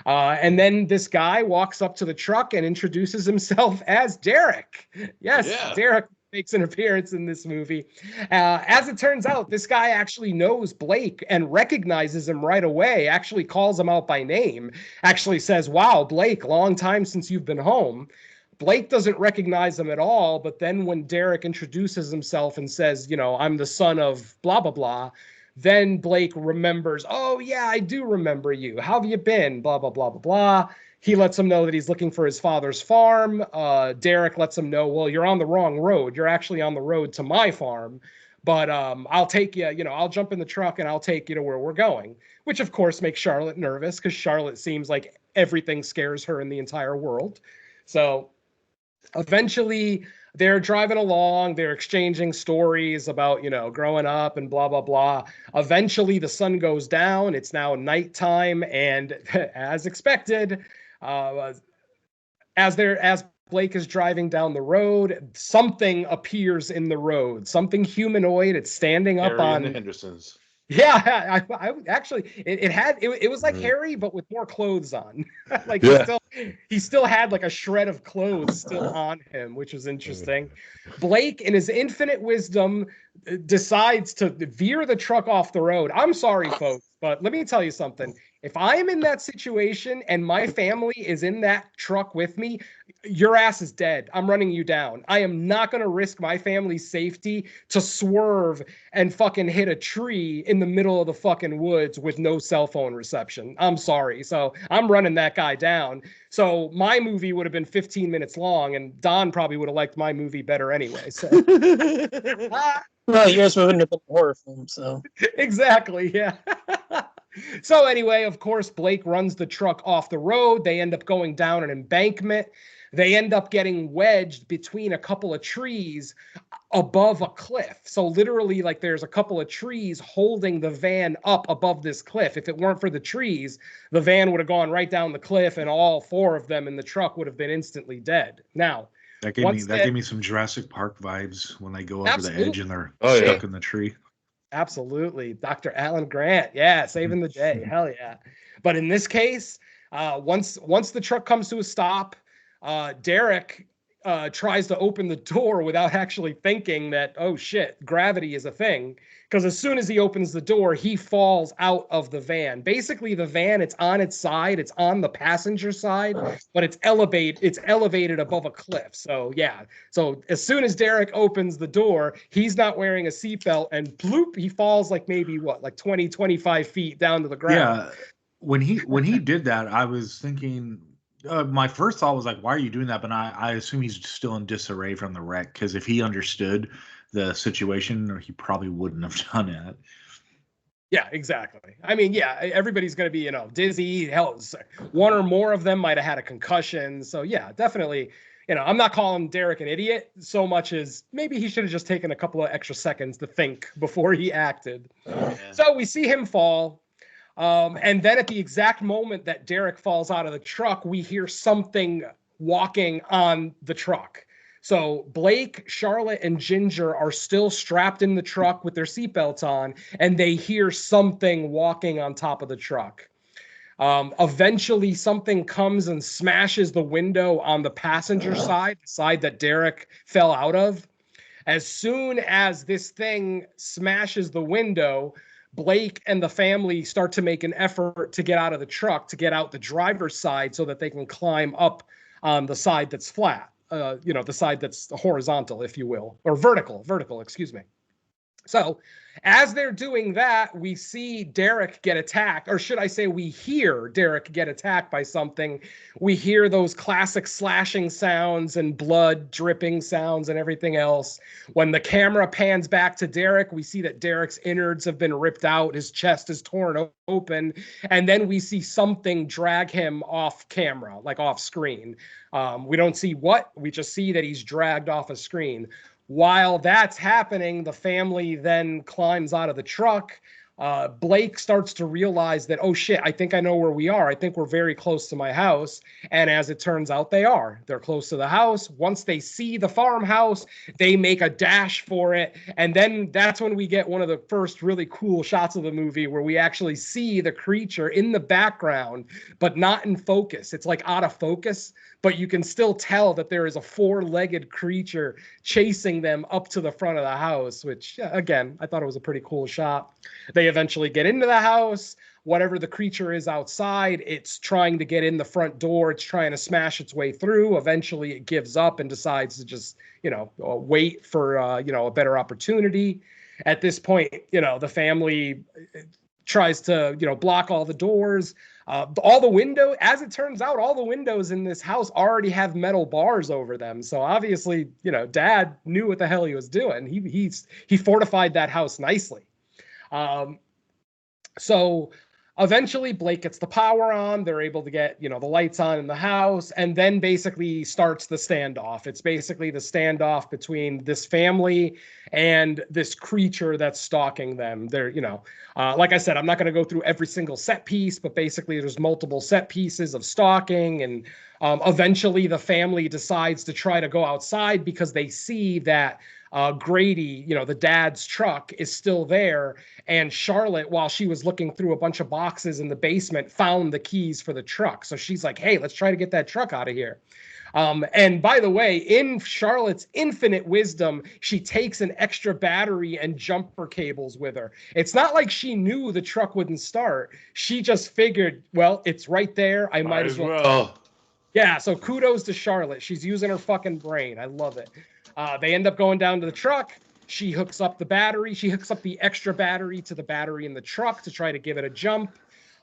and then this guy walks up to the truck and introduces himself as Derek. Yes, yeah. Derek makes an appearance in this movie. As it turns out, this guy actually knows Blake and recognizes him right away, actually calls him out by name, actually says, wow, Blake, long time since you've been home. Blake doesn't recognize him at all, but then when Derek introduces himself and says, I'm the son of blah, blah, blah, then Blake remembers, oh, yeah, I do remember you. How have you been? Blah, blah, blah, blah, blah. He lets him know that he's looking for his father's farm. Derek lets him know, well, you're on the wrong road. You're actually on the road to my farm. But I'll take you, I'll jump in the truck and I'll take you to where we're going, which, of course, makes Charlotte nervous because Charlotte seems like everything scares her in the entire world. So eventually they're driving along. They're exchanging stories about, growing up and blah, blah, blah. Eventually the sun goes down. It's now nighttime. And as expected, as Blake is driving down the road, something appears in the road, something humanoid. It's standing up Harry on and the Hendersons. Yeah, I actually it was like Harry, but with more clothes on. Like he still had like a shred of clothes still on him, which was interesting. Blake, in his infinite wisdom, decides to veer the truck off the road. I'm sorry, folks, but let me tell you something. If I am in that situation and my family is in that truck with me, your ass is dead. I'm running you down. I am not going to risk my family's safety to swerve and fucking hit a tree in the middle of the fucking woods with no cell phone reception. I'm sorry. So I'm running that guy down. So my movie would have been 15 minutes long, and Don probably would have liked my movie better anyway. So. Well, yours wouldn't have been a horror film, so. Exactly, yeah. So anyway, of course, Blake runs the truck off the road. They end up going down an embankment. They end up getting wedged between a couple of trees above a cliff. So literally, like, there's a couple of trees holding the van up above this cliff. If it weren't for the trees, the van would have gone right down the cliff, and all four of them in the truck would have been instantly dead. Now, that gave me some Jurassic Park vibes when they go over the edge and they're stuck in the tree. Absolutely. Dr. Alan Grant. Yeah, saving the day. Hell yeah. But in this case, once the truck comes to a stop, Derek tries to open the door without actually thinking that, oh shit, gravity is a thing. Because as soon as he opens the door, he falls out of the van. Basically, the van, it's on its side, it's on the passenger side, but it's elevated above a cliff. So yeah. So as soon as Derek opens the door, he's not wearing a seatbelt, and bloop, he falls like maybe like 20, 25 feet down to the ground. Yeah. When he did that, I was thinking, my first thought was like, why are you doing that? But I assume he's still in disarray from the wreck, because if he understood the situation, he probably wouldn't have done it. Yeah, exactly. I mean, yeah, everybody's going to be, dizzy. Hell, one or more of them might have had a concussion. So, yeah, definitely, I'm not calling Derek an idiot so much as maybe he should have just taken a couple of extra seconds to think before he acted. Yeah. So we see him fall. And then at the exact moment that Derek falls out of the truck, we hear something walking on the truck. So Blake, Charlotte, and Ginger are still strapped in the truck with their seatbelts on, and they hear something walking on top of the truck. Eventually, something comes and smashes the window on the passenger side, the side that Derek fell out of. As soon as this thing smashes the window, Blake and the family start to make an effort to get out of the truck, to get out the driver's side so that they can climb up on the side that's flat, the side that's horizontal, if you will, or vertical, excuse me. So as they're doing that, we see Derek get attacked, or should I say we hear Derek get attacked by something. We hear those classic slashing sounds and blood dripping sounds and everything else. When the camera pans back to Derek, we see that Derek's innards have been ripped out. His chest is torn open. And then we see something drag him off camera, like off screen. We don't see what, we just see that he's dragged off a screen. While that's happening, the family then climbs out of the truck. Blake starts to realize that, oh shit, I think I know where we are. I think we're very close to my house. And as it turns out, they are. They're close to the house. Once they see the farmhouse, they make a dash for it. And then that's when we get one of the first really cool shots of the movie where we actually see the creature in the background, but not in focus. It's like out of focus, but you can still tell that there is a four-legged creature chasing them up to the front of the house, which, again, I thought it was a pretty cool shot. They eventually get into the house. Whatever the creature is outside, it's trying to get in the front door. It's trying to smash its way through. Eventually, it gives up and decides to just, wait for, a better opportunity. At this point, the family tries to, block all the doors. All the windows, as it turns out, all the windows in this house already have metal bars over them. So obviously, Dad knew what the hell he was doing. He fortified that house nicely. So eventually Blake gets the power on. They're able to get, the lights on in the house, and then basically starts the standoff. It's basically the standoff between this family and this creature that's stalking them. They're, like I said, I'm not going to go through every single set piece, but basically there's multiple set pieces of stalking. And eventually the family decides to try to go outside because they see that Grady, the dad's truck, is still there. And Charlotte, while she was looking through a bunch of boxes in the basement, found the keys for the truck. So she's like, hey, let's try to get that truck out of here. And by the way, in Charlotte's infinite wisdom, she takes an extra battery and jumper cables with her. It's not like she knew the truck wouldn't start. She just figured, well, it's right there. I might as well. Yeah, so kudos to Charlotte. She's using her fucking brain. I love it. They end up going down to the truck. She hooks up the battery. She hooks up the extra battery to the battery in the truck to try to give it a jump.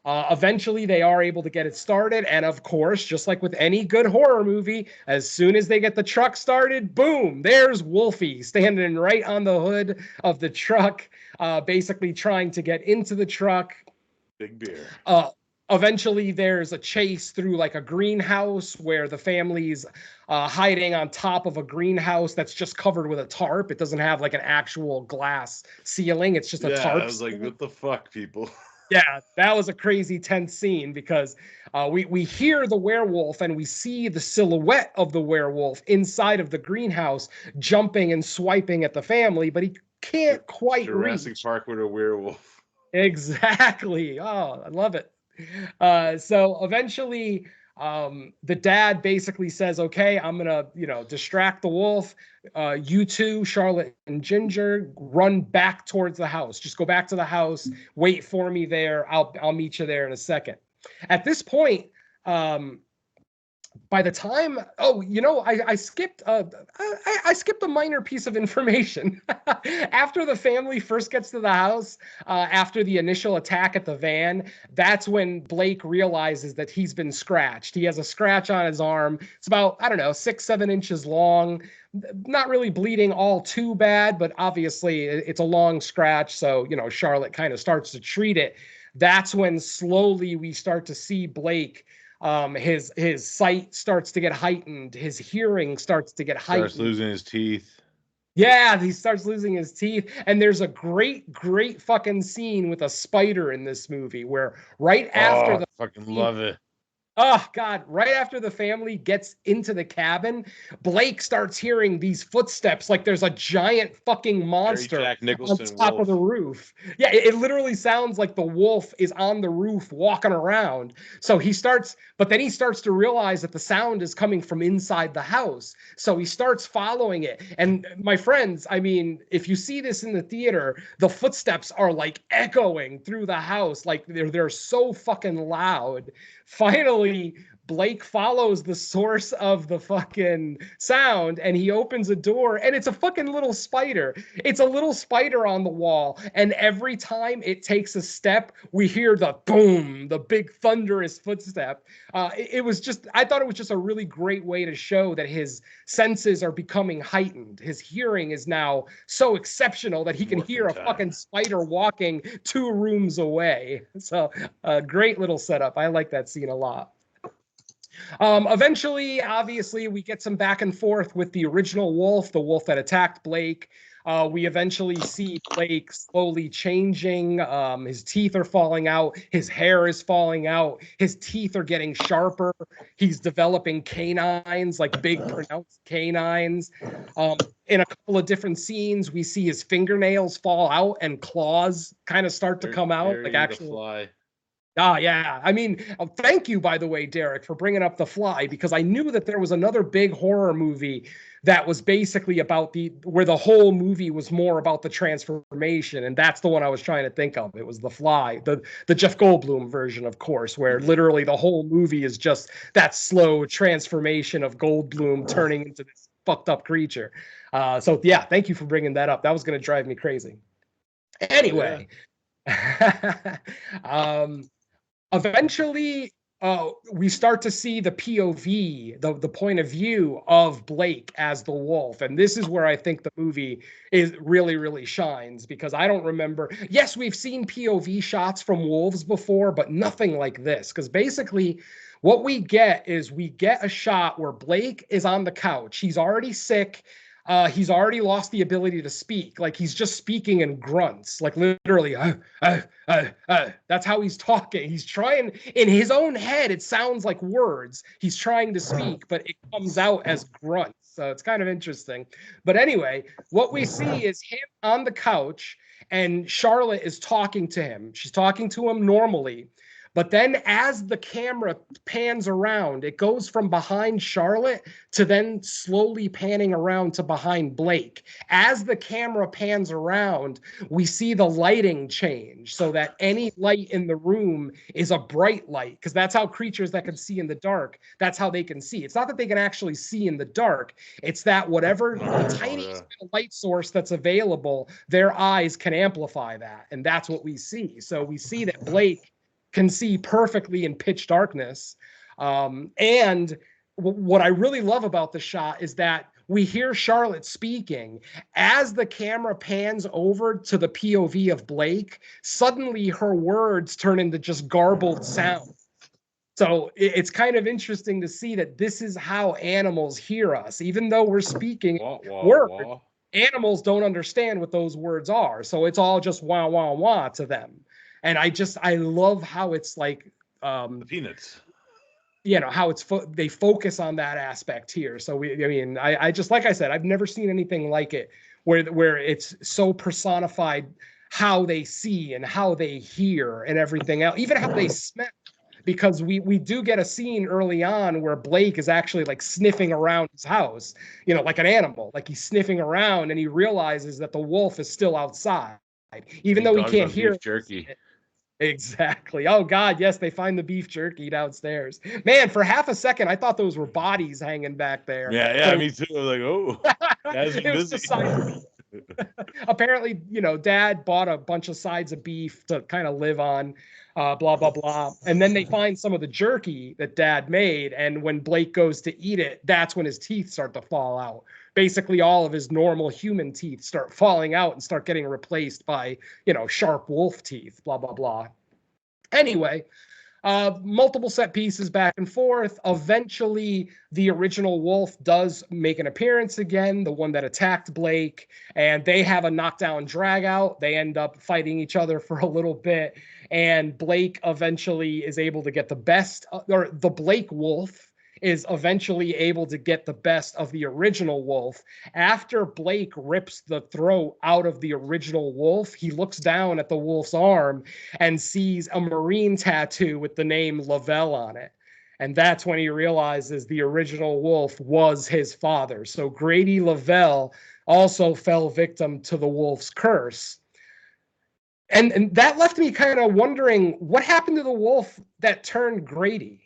Eventually, they are able to get it started. And of course, just like with any good horror movie, as soon as they get the truck started, boom, there's Wolfie standing right on the hood of the truck, basically trying to get into the truck. Big beer. Eventually, there's a chase through like a greenhouse where the family's hiding on top of a greenhouse that's just covered with a tarp. It doesn't have like an actual glass ceiling. It's just a tarp. I was like, what the fuck, people? Yeah, that was a crazy tense scene because we hear the werewolf and we see the silhouette of the werewolf inside of the greenhouse jumping and swiping at the family, but he can't quite Jurassic reach. Park with a werewolf. Exactly. Oh, I love it. So eventually the dad basically says, okay, I'm gonna distract the wolf. You two, Charlotte and Ginger, run back towards the house. Just go back to the house, wait for me there. I'll meet you there in a second. At this point, by the time, I skipped I skipped a minor piece of information. After the family first gets to the house, after the initial attack at the van, that's when Blake realizes that he's been scratched. He has a scratch on his arm. It's about, 6-7 inches long. not really bleeding all too bad, but obviously it's a long scratch. So, you know, Charlotte kind of starts to treat it. That's when slowly we start to see Blake. His sight starts to get heightened. His hearing starts to get heightened. Starts losing his teeth. Yeah, he starts losing his teeth. And there's a great fucking scene with a spider in this movie where right after I fucking love it. Oh, God. Right after the family gets into the cabin, Blake starts hearing these footsteps like there's a giant fucking monster Jack on Nicholson top wolf. of the roof. Yeah, it literally sounds like the wolf is on the roof walking around. So but then he starts to realize that the sound is coming from inside the house. So he starts following it. And my friends, I mean, if you see this in the theater, the footsteps are like echoing through the house. Like they're so fucking loud. Finally, Blake follows the source of the fucking sound and he opens a door and it's a fucking little spider. It's a little spider on the wall. And every time it takes a step, we hear the boom, the big thunderous footstep. I thought it was just a really great way to show that his senses are becoming heightened. His hearing is now so exceptional that he can hear a fucking spider walking 2 rooms away. So a great little setup. I like that scene a lot. Eventually, obviously, we get some back and forth with the original wolf, the wolf that attacked Blake. We eventually see Blake slowly changing. His teeth are falling out. His hair is falling out. His teeth are getting sharper. He's developing canines, like big pronounced canines. In a couple of different scenes, we see his fingernails fall out and claws kind of start to come out. Like actual fly. Ah, yeah. I mean, thank you, by the way, Derek, for bringing up The Fly, because I knew that there was another big horror movie that was basically about where the whole movie was more about the transformation, and that's the one I was trying to think of. It was The Fly, the Jeff Goldblum version, of course, where literally the whole movie is just that slow transformation of Goldblum turning into this fucked up creature. So yeah, thank you for bringing that up. That was going to drive me crazy. Anyway. Eventually, we start to see the POV, the point of view of Blake as the wolf. And this is where I think the movie really shines, because I don't remember. Yes, we've seen POV shots from wolves before, but nothing like this. Because basically, what we get is a shot where Blake is on the couch. He's already sick. He's already lost the ability to speak. Like he's just speaking in grunts, like literally, that's how he's talking. He's trying in his own head. It sounds like words. He's trying to speak, but it comes out as grunts. So it's kind of interesting. But anyway, what we see is him on the couch and Charlotte is talking to him. She's talking to him normally. But then as the camera pans around, it goes from behind Charlotte to then slowly panning around to behind Blake. As the camera pans around, we see the lighting change so that any light in the room is a bright light, because that's how creatures that can see in the dark, that's how they can see. It's not that they can actually see in the dark. It's that whatever the tiniest bit of light source that's available, their eyes can amplify that. And that's what we see. So we see that Blake can see perfectly in pitch darkness. And what I really love about the shot is that we hear Charlotte speaking. As the camera pans over to the POV of Blake, suddenly her words turn into just garbled sound. So it's kind of interesting to see that this is how animals hear us. Even though we're speaking words, animals don't understand what those words are. So it's all just wah, wah, wah to them. And I love how it's like the Peanuts. You know, how it's they focus on that aspect here. So I just, like I said, I've never seen anything like it where it's so personified how they see and how they hear and everything else, even how they smell. Because we do get a scene early on where Blake is actually like sniffing around his house, you know, like an animal, like he's sniffing around and he realizes that the wolf is still outside, even though he can't hear jerky. Exactly. Oh God, yes, they find the beef jerky downstairs. Man, for half a second, I thought those were bodies hanging back there. Yeah, me too. I was like, oh, guys are busy. Apparently, you know, Dad bought a bunch of sides of beef to kind of live on, blah, blah, blah. And then they find some of the jerky that Dad made. And when Blake goes to eat it, that's when his teeth start to fall out. basically all of his normal human teeth start falling out and start getting replaced by, sharp wolf teeth, blah, blah, blah. Anyway, multiple set pieces back and forth. Eventually, the original wolf does make an appearance again, the one that attacked Blake, and they have a knockdown drag out. They end up fighting each other for a little bit, and Blake eventually is able to get the best, or the Blake wolf is eventually able to get the best of the original wolf. After Blake rips the throat out of the original wolf, he looks down at the wolf's arm and sees a Marine tattoo with the name Lavelle on it. And that's when he realizes the original wolf was his father. So Grady Lavelle also fell victim to the wolf's curse. And that left me kind of wondering, what happened to the wolf that turned Grady?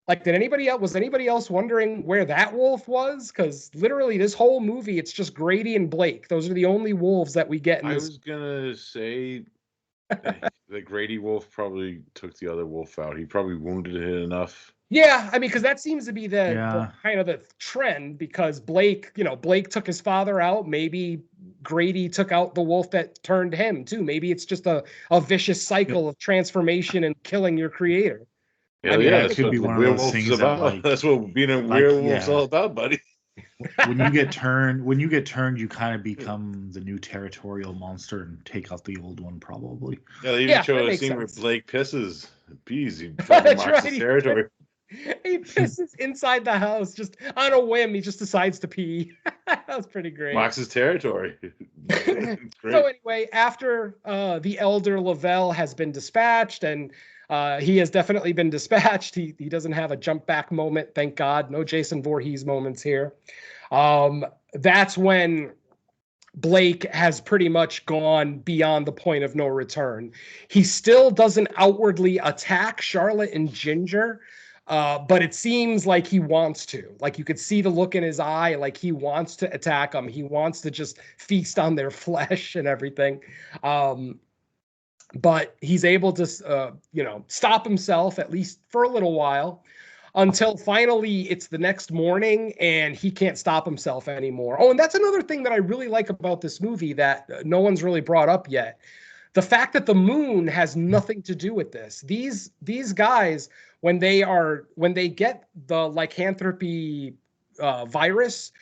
Like, was anybody else wondering where that wolf was? Because literally this whole movie, it's just Grady and Blake. Those are the only wolves that we get in this. I was gonna say the Grady wolf probably took the other wolf out. He probably wounded it enough. Yeah, I mean, because that seems to be the kind of the trend, because Blake took his father out. Maybe Grady took out the wolf that turned him too. Maybe it's just a vicious cycle of transformation and killing your creator. Yeah, that could be one of those things that, that's what being a werewolf's all about, buddy. When you get turned, you kind of become the new territorial monster and take out the old one, probably. Yeah, they even show a scene where Blake pisses. Peas, he marks his territory. He pisses inside the house just on a whim. He just decides to pee. That was pretty great. Marks his territory. So anyway, after the elder Lavelle has been dispatched, and he has definitely been dispatched. He doesn't have a jump back moment, thank God. No Jason Voorhees moments here. That's when Blake has pretty much gone beyond the point of no return. He still doesn't outwardly attack Charlotte and Ginger, but it seems like he wants to. Like, you could see the look in his eye, like he wants to attack them. He wants to just feast on their flesh and everything. But he's able to, stop himself, at least for a little while, until finally it's the next morning and he can't stop himself anymore. Oh, and that's another thing that I really like about this movie that no one's really brought up yet. The fact that the moon has nothing to do with this. These guys, when they get the lycanthropy virus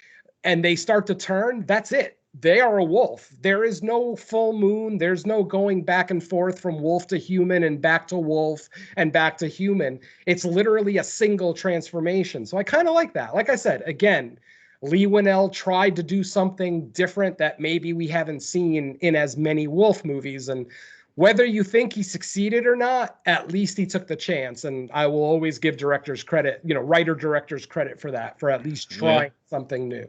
and they start to turn, that's it. They are a wolf. There is no full moon. There's no going back and forth from wolf to human and back to wolf and back to human. It's literally a single transformation. So I kind of like that. Like I said, again, Lee Winnell tried to do something different that maybe we haven't seen in as many wolf movies. And whether you think he succeeded or not, at least he took the chance. And I will always give directors credit, writer-directors credit for that, for at least trying something new,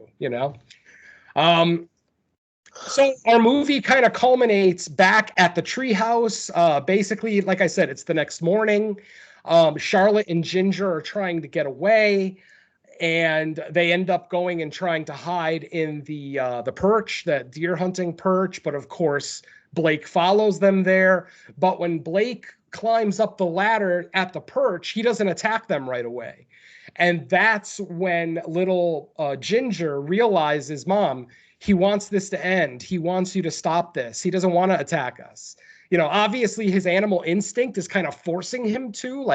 So our movie kind of culminates back at the treehouse. Basically, like I said, it's the next morning. Charlotte and Ginger are trying to get away, and they end up going and trying to hide in the perch, that deer hunting perch. But of course, Blake follows them there. But when Blake climbs up the ladder at the perch, he doesn't attack them right away. And that's when little Ginger realizes, Mom, he wants this to end. He wants you to stop this. He doesn't want to attack us. Obviously his animal instinct is kind of forcing him to,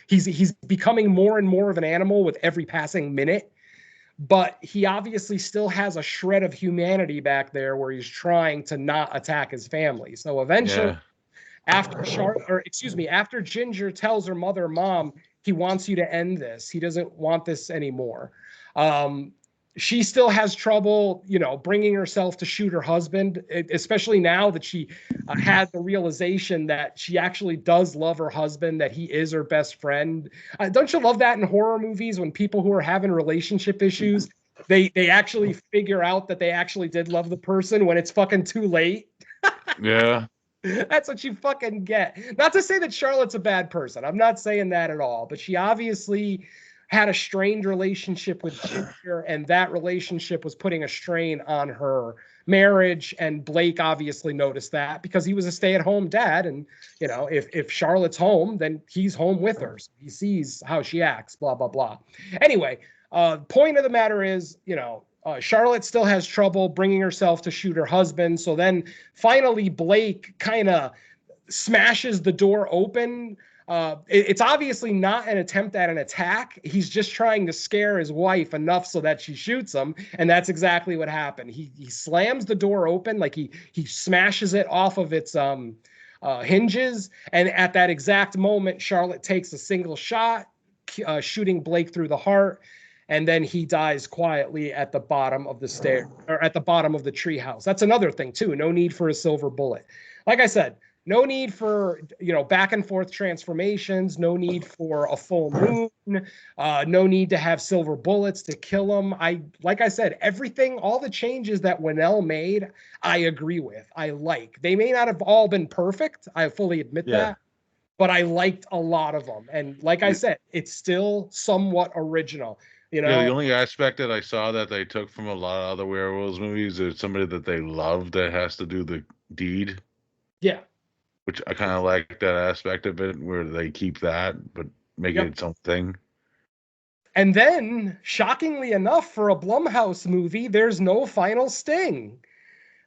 he's becoming more and more of an animal with every passing minute. But he obviously still has a shred of humanity back there where he's trying to not attack his family. So eventually, after Ginger tells her mother, Mom, he wants you to end this. He doesn't want this anymore. She still has trouble, bringing herself to shoot her husband, especially now that she had the realization that she actually does love her husband, that he is her best friend. Don't you love that in horror movies when people who are having relationship issues, they actually figure out that they actually did love the person when it's fucking too late? Yeah. That's what you fucking get. Not to say that Charlotte's a bad person. I'm not saying that at all, but she obviously had a strained relationship with Ginger, and that relationship was putting a strain on her marriage. And Blake obviously noticed that because he was a stay-at-home dad. And, if Charlotte's home, then he's home with her. So he sees how she acts, blah, blah, blah. Anyway, point of the matter is, Charlotte still has trouble bringing herself to shoot her husband. So then finally Blake kind of smashes the door open. It's obviously not an attempt at an attack. He's just trying to scare his wife enough so that she shoots him, and that's exactly what happened. He slams the door open, like he smashes it off of its hinges, and at that exact moment, Charlotte takes a single shot, shooting Blake through the heart, and then he dies quietly at the bottom of the stair, or at the bottom of the treehouse. That's another thing too. No need for a silver bullet. Like I said, no need for, back and forth transformations. No need for a full moon. No need to have silver bullets to kill him. Like I said, everything, all the changes that Winnell made, I agree with. I like. They may not have all been perfect. I fully admit that. But I liked a lot of them. And like I said, it's still somewhat original. The only aspect that I saw that they took from a lot of other werewolves movies is somebody that they love that has to do the deed. Yeah. Which I kind of like that aspect of it, where they keep that, but make it its own thing. And then, shockingly enough, for a Blumhouse movie, there's no final sting.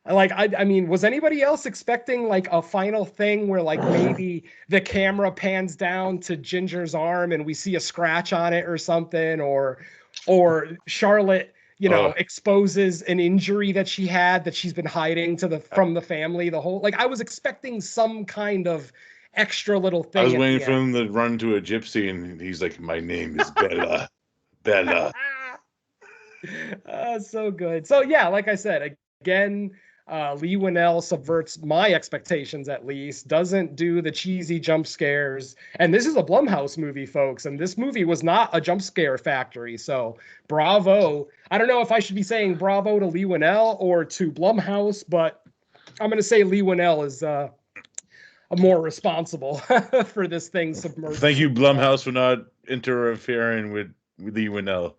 Like, I mean, was anybody else expecting like a final thing where like maybe the camera pans down to Ginger's arm and we see a scratch on it or something, or Charlotte, exposes an injury that she had that she's been hiding from the family the whole, like I was expecting some kind of extra little thing. I was waiting for him to run to a gypsy and he's like, my name is Bella. Bella. So good. So yeah, like I said, again, Lee Winnell subverts my expectations, at least, doesn't do the cheesy jump scares. And this is a Blumhouse movie, folks, and this movie was not a jump scare factory. So bravo. I don't know if I should be saying bravo to Lee Winnell or to Blumhouse, but I'm going to say Lee Winnell is more responsible for this thing submerged. Thank you, Blumhouse, for not interfering with Lee Winnell.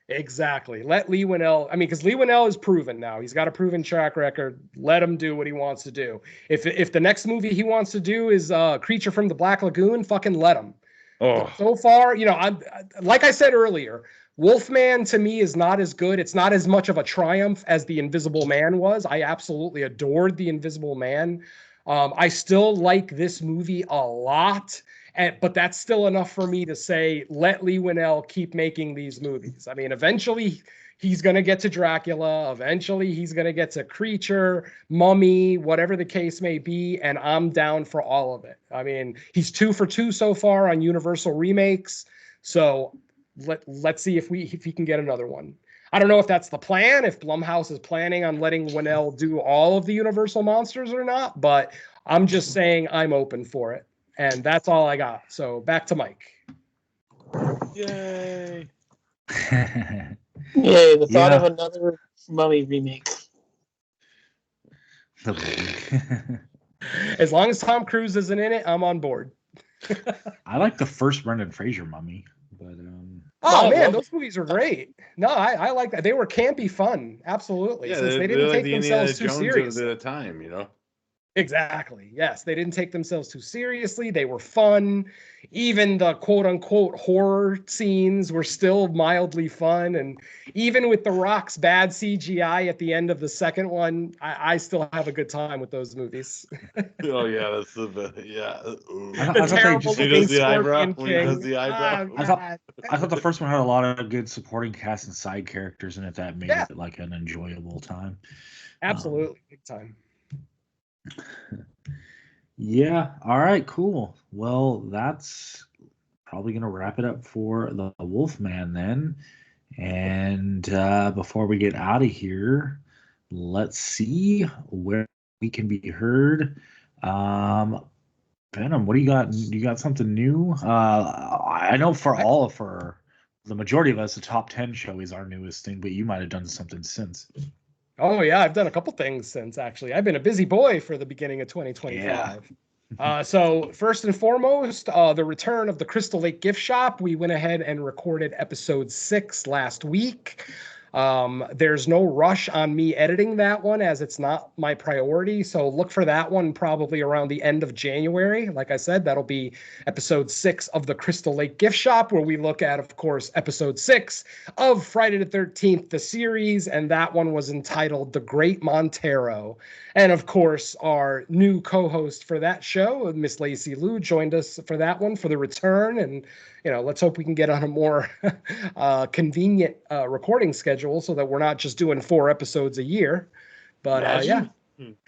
Exactly. Let Lee Winnell, because Lee Winnell is proven now. He's got a proven track record. Let him do what he wants to do. If the next movie he wants to do is Creature from the Black Lagoon, fucking let him. Oh. So far, I'm like I said earlier, Wolfman to me is not as good. It's not as much of a triumph as The Invisible Man was. I absolutely adored The Invisible Man. I still like this movie a lot. But that's still enough for me to say, let Lee Winnell keep making these movies. I mean, eventually he's going to get to Dracula. Eventually he's going to get to Creature, Mummy, whatever the case may be. And I'm down for all of it. I mean, he's 2 for 2 so far on Universal remakes. So let's see if he can get another one. I don't know if that's the plan, if Blumhouse is planning on letting Winnell do all of the Universal monsters or not. But I'm just saying I'm open for it. And that's all I got. So back to Mike. Yay. Yay, the thought of another Mummy remake. As long as Tom Cruise isn't in it, I'm on board. I like the first Brendan Fraser Mummy, but man, those movies were great. No, I like that. They were campy fun. Absolutely. Yeah, since they didn't take themselves too seriously at the time, Exactly. Yes, they didn't take themselves too seriously. They were fun. Even the quote-unquote horror scenes were still mildly fun. And even with The Rock's bad CGI at the end of the second one, I still have a good time with those movies. Oh, yeah, that's the yeah. The terrible he does the eyebrow. When he does the eyebrow. I thought the first one had a lot of good supporting cast and side characters in it that made it like an enjoyable time. Absolutely. Big time. Yeah. All right. Cool. Well, that's probably going to wrap it up for the Wolfman then. And before we get out of here, let's see where we can be heard. Venom, what do you got? You got something new? I know for the majority of us, the top 10 show is our newest thing, but you might have done something since. Oh, yeah, I've done a couple things since, actually. I've been a busy boy for the beginning of 2025. Yeah. So first and foremost, the return of the Crystal Lake Gift Shop. We went ahead and recorded episode 6 last week. There's no rush on me editing that one as it's not my priority. So look for that one probably around the end of January. Like I said, that'll be episode 6 of the Crystal Lake Gift Shop, where we look at, of course, episode 6 of Friday the 13th, the series. And that one was entitled The Great Montero. And of course, our new co-host for that show, Miss Lacey Lou, joined us for that one for the return. And, you know, let's hope we can get on a more convenient recording schedule so that we're not just doing 4 episodes a year. But yeah,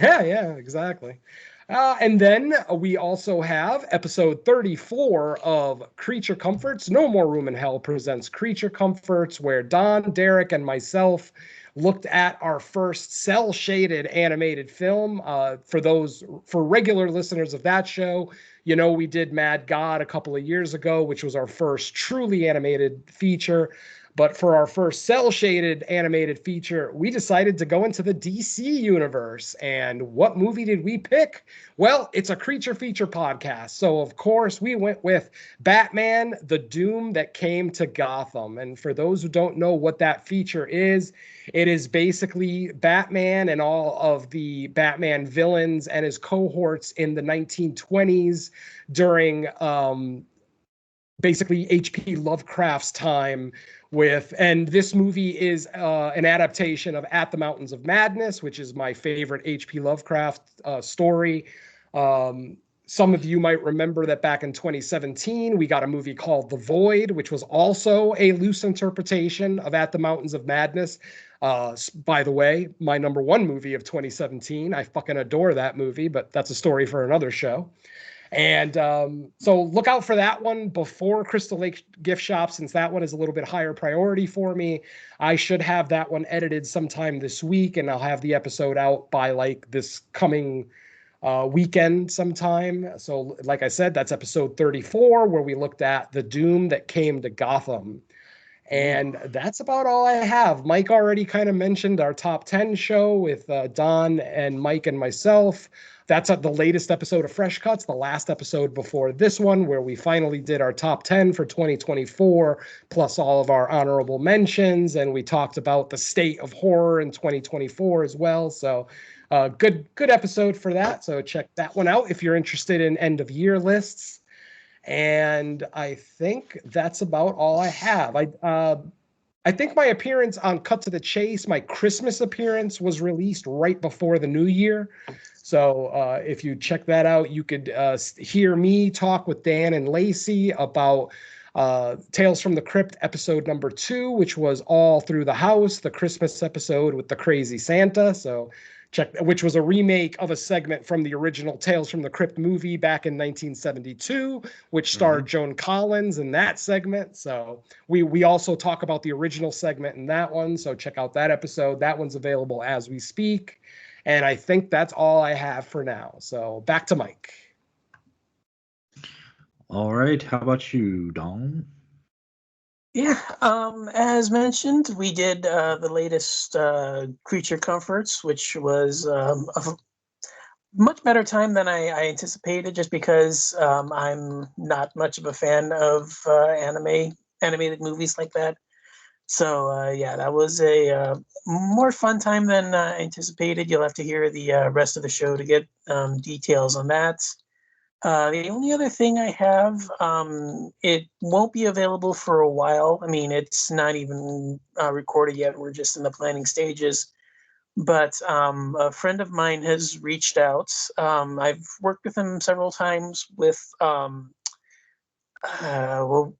exactly. And then we also have episode 34 of Creature Comforts. No More Room in Hell presents Creature Comforts, where Don, Derek, and myself looked at our first cel-shaded animated film. For regular listeners of that show, you know, we did Mad God a couple of years ago, which was our first truly animated feature. But for our first cel-shaded animated feature, we decided to go into the DC universe. And what movie did we pick? Well, it's a creature feature podcast. So, of course, we went with Batman, The Doom That Came to Gotham. And for those who don't know what that feature is, it is basically Batman and all of the Batman villains and his cohorts in the 1920s during basically H.P. Lovecraft's time and this movie is an adaptation of At the Mountains of Madness, which is my favorite H.P. Lovecraft story. Some of you might remember that back in 2017, we got a movie called The Void, which was also a loose interpretation of At the Mountains of Madness. By the way, my number 1 movie of 2017. I fucking adore that movie, but that's a story for another show. And so look out for that one before Crystal Lake Gift Shop, since that one is a little bit higher priority for me. I should have that one edited sometime this week, and I'll have the episode out by like this coming weekend sometime. So like I said, that's episode 34, where we looked at The Doom That Came to Gotham. And that's about all I have. Mike already kind of mentioned our top 10 show with Don and Mike and myself. That's the latest episode of Fresh Cuts, the last episode before this one, where we finally did our top 10 for 2024, plus all of our honorable mentions. And we talked about the state of horror in 2024 as well. So good episode for that. So check that one out if you're interested in end of year lists. And I think that's about all I have. I think my appearance on Cut to the Chase, my Christmas appearance, was released right before the new year. So if you check that out, you could hear me talk with Dan and Lacey about Tales from the Crypt episode number 2, which was All Through the House, the Christmas episode with the crazy Santa. So which was a remake of a segment from the original Tales from the Crypt movie back in 1972, which starred Joan Collins in that segment. So we also talk about the original segment in that one. So check out that episode. That one's available as we speak. And I think that's all I have for now. So back to Mike. All right. How about you, Don? Yeah, as mentioned, we did the latest Creature Comforts, which was a much better time than I anticipated, just because I'm not much of a fan of animated movies like that. So yeah, that was a more fun time than anticipated. You'll have to hear the rest of the show to get details on that. The only other thing I have, it won't be available for a while. I mean, it's not even recorded yet. We're just in the planning stages. But a friend of mine has reached out. I've worked with him several times with, well,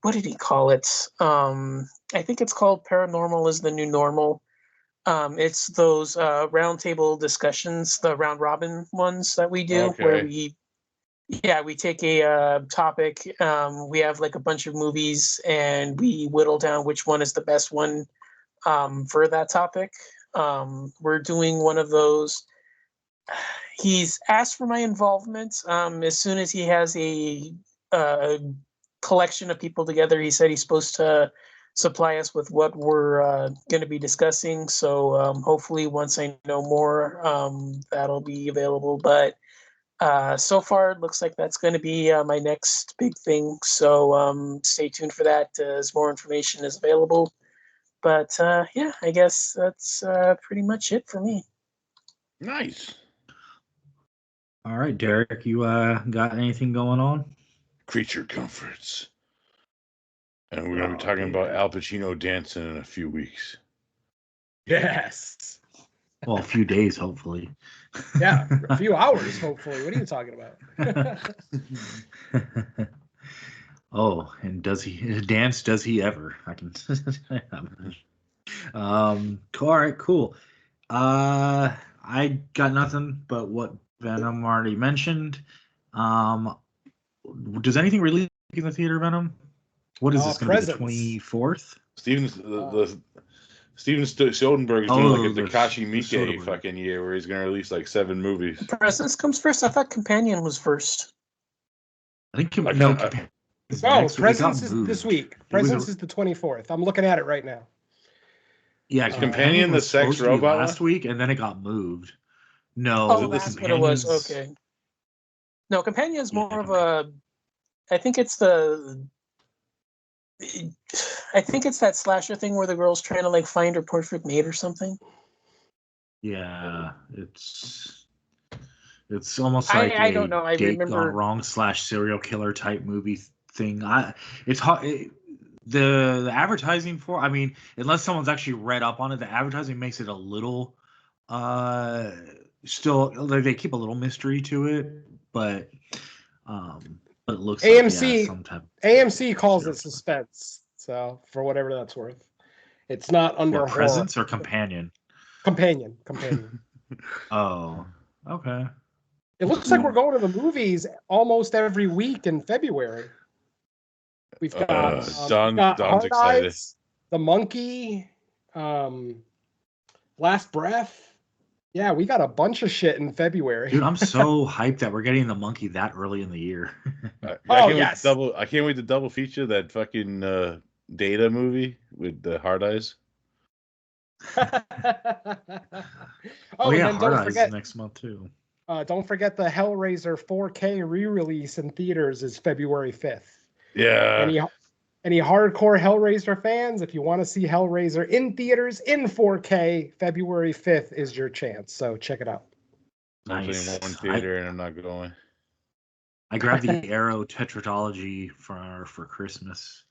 what did he call it? I think it's called Paranormal is the New Normal. It's those roundtable discussions, the round robin ones that we do, where we take a topic. We have like a bunch of movies, and we whittle down which one is the best one for that topic. We're doing one of those. He's asked for my involvement. As soon as he has a collection of people together, he said he's supposed to supply us with what we're going to be discussing. So hopefully once I know more, that'll be available. But so far, it looks like that's going to be my next big thing. So stay tuned for that as more information is available. But yeah, I guess that's pretty much it for me. Nice. All right, Derek, you got anything going on? Creature comforts. And we're going to be Oh, talking about yeah. Al Pacino dancing in a few weeks. Yes. Well, a few days, hopefully. Yeah, a few hours, hopefully. What are you talking about? Oh, and does he dance? Does he ever? I can. All right, cool. I got nothing but what Venom already mentioned. Um, does anything release in the theater, Venom? What is this going to be, the Presents. 24th? Steven Soderbergh is doing like a the Takashi Miike Soderbergh. fucking year where he's going to release like 7 movies. Presence comes first. I thought Companion was first. I think I no. can't- Oh, Presents is this week. Presents is the 24th. I'm looking at it right now. Yeah, Is Companion the was sex supposed to be robot last week, and then it got moved. No, Oh, the that's what it was. Companions- Okay. No, Companion is Yeah, more of a. I think it's that slasher thing where the girl's trying to like find her perfect mate or something. Yeah, it's almost like I don't know. I date gone remember wrong / serial killer type movie thing. It's hard. The advertising for. I mean, unless someone's actually read up on it, the advertising makes it a little. Still, like, they keep a little mystery to it, but it looks like AMC some type. AMC calls it suspense. So for whatever that's worth, it's not under What, horror. Presence or Companion? Companion. Oh, okay. It looks like we're going to the movies almost every week in February. We've got Don's Hard excited. Eyes, The Monkey, Last Breath. Yeah, we got a bunch of shit in February. Dude, I'm so hyped that we're getting The Monkey that early in the year. Yes. I can't wait to double feature that fucking Data movie with the Hard Eyes. Yeah, and Hard Eyes is next month too. Don't forget the Hellraiser 4K re-release in theaters is February 5th. Yeah. Any hardcore Hellraiser fans, if you want to see Hellraiser in theaters in 4K, February 5th is your chance. So check it out. Nice. In one theater, and I'm not going. I grabbed the Arrow tetralogy for Christmas.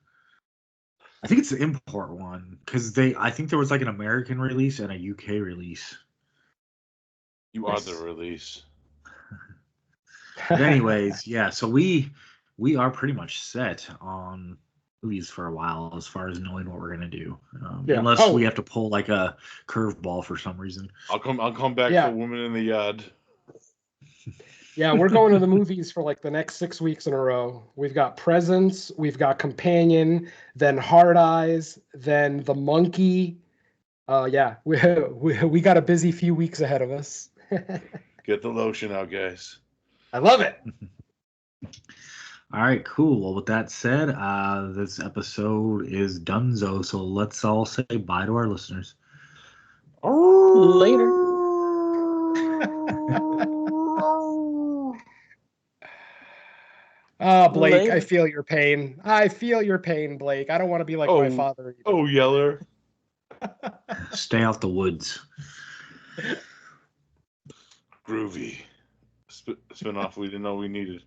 I think it's the import one because I think there was like an American release and a UK release. You are the release. But anyways, yeah. So we are pretty much set on movies for a while as far as knowing what we're gonna do, unless we have to pull like a curveball for some reason. I'll come back for Woman in the Yard. Yeah, we're going to the movies for like the next 6 weeks in a row. We've got Presents, we've got Companion, then Hard Eyes, then The Monkey. Yeah, we got a busy few weeks ahead of us. Get the lotion out, guys. I love it. All right, cool. Well, with that said, this episode is donezo. So let's all say bye to our listeners. Later. Oh, Blake, Later. I feel your pain. Blake. I don't want to be like my father either. Oh, Yeller. Stay out the woods. Groovy. Spin off we didn't know we needed.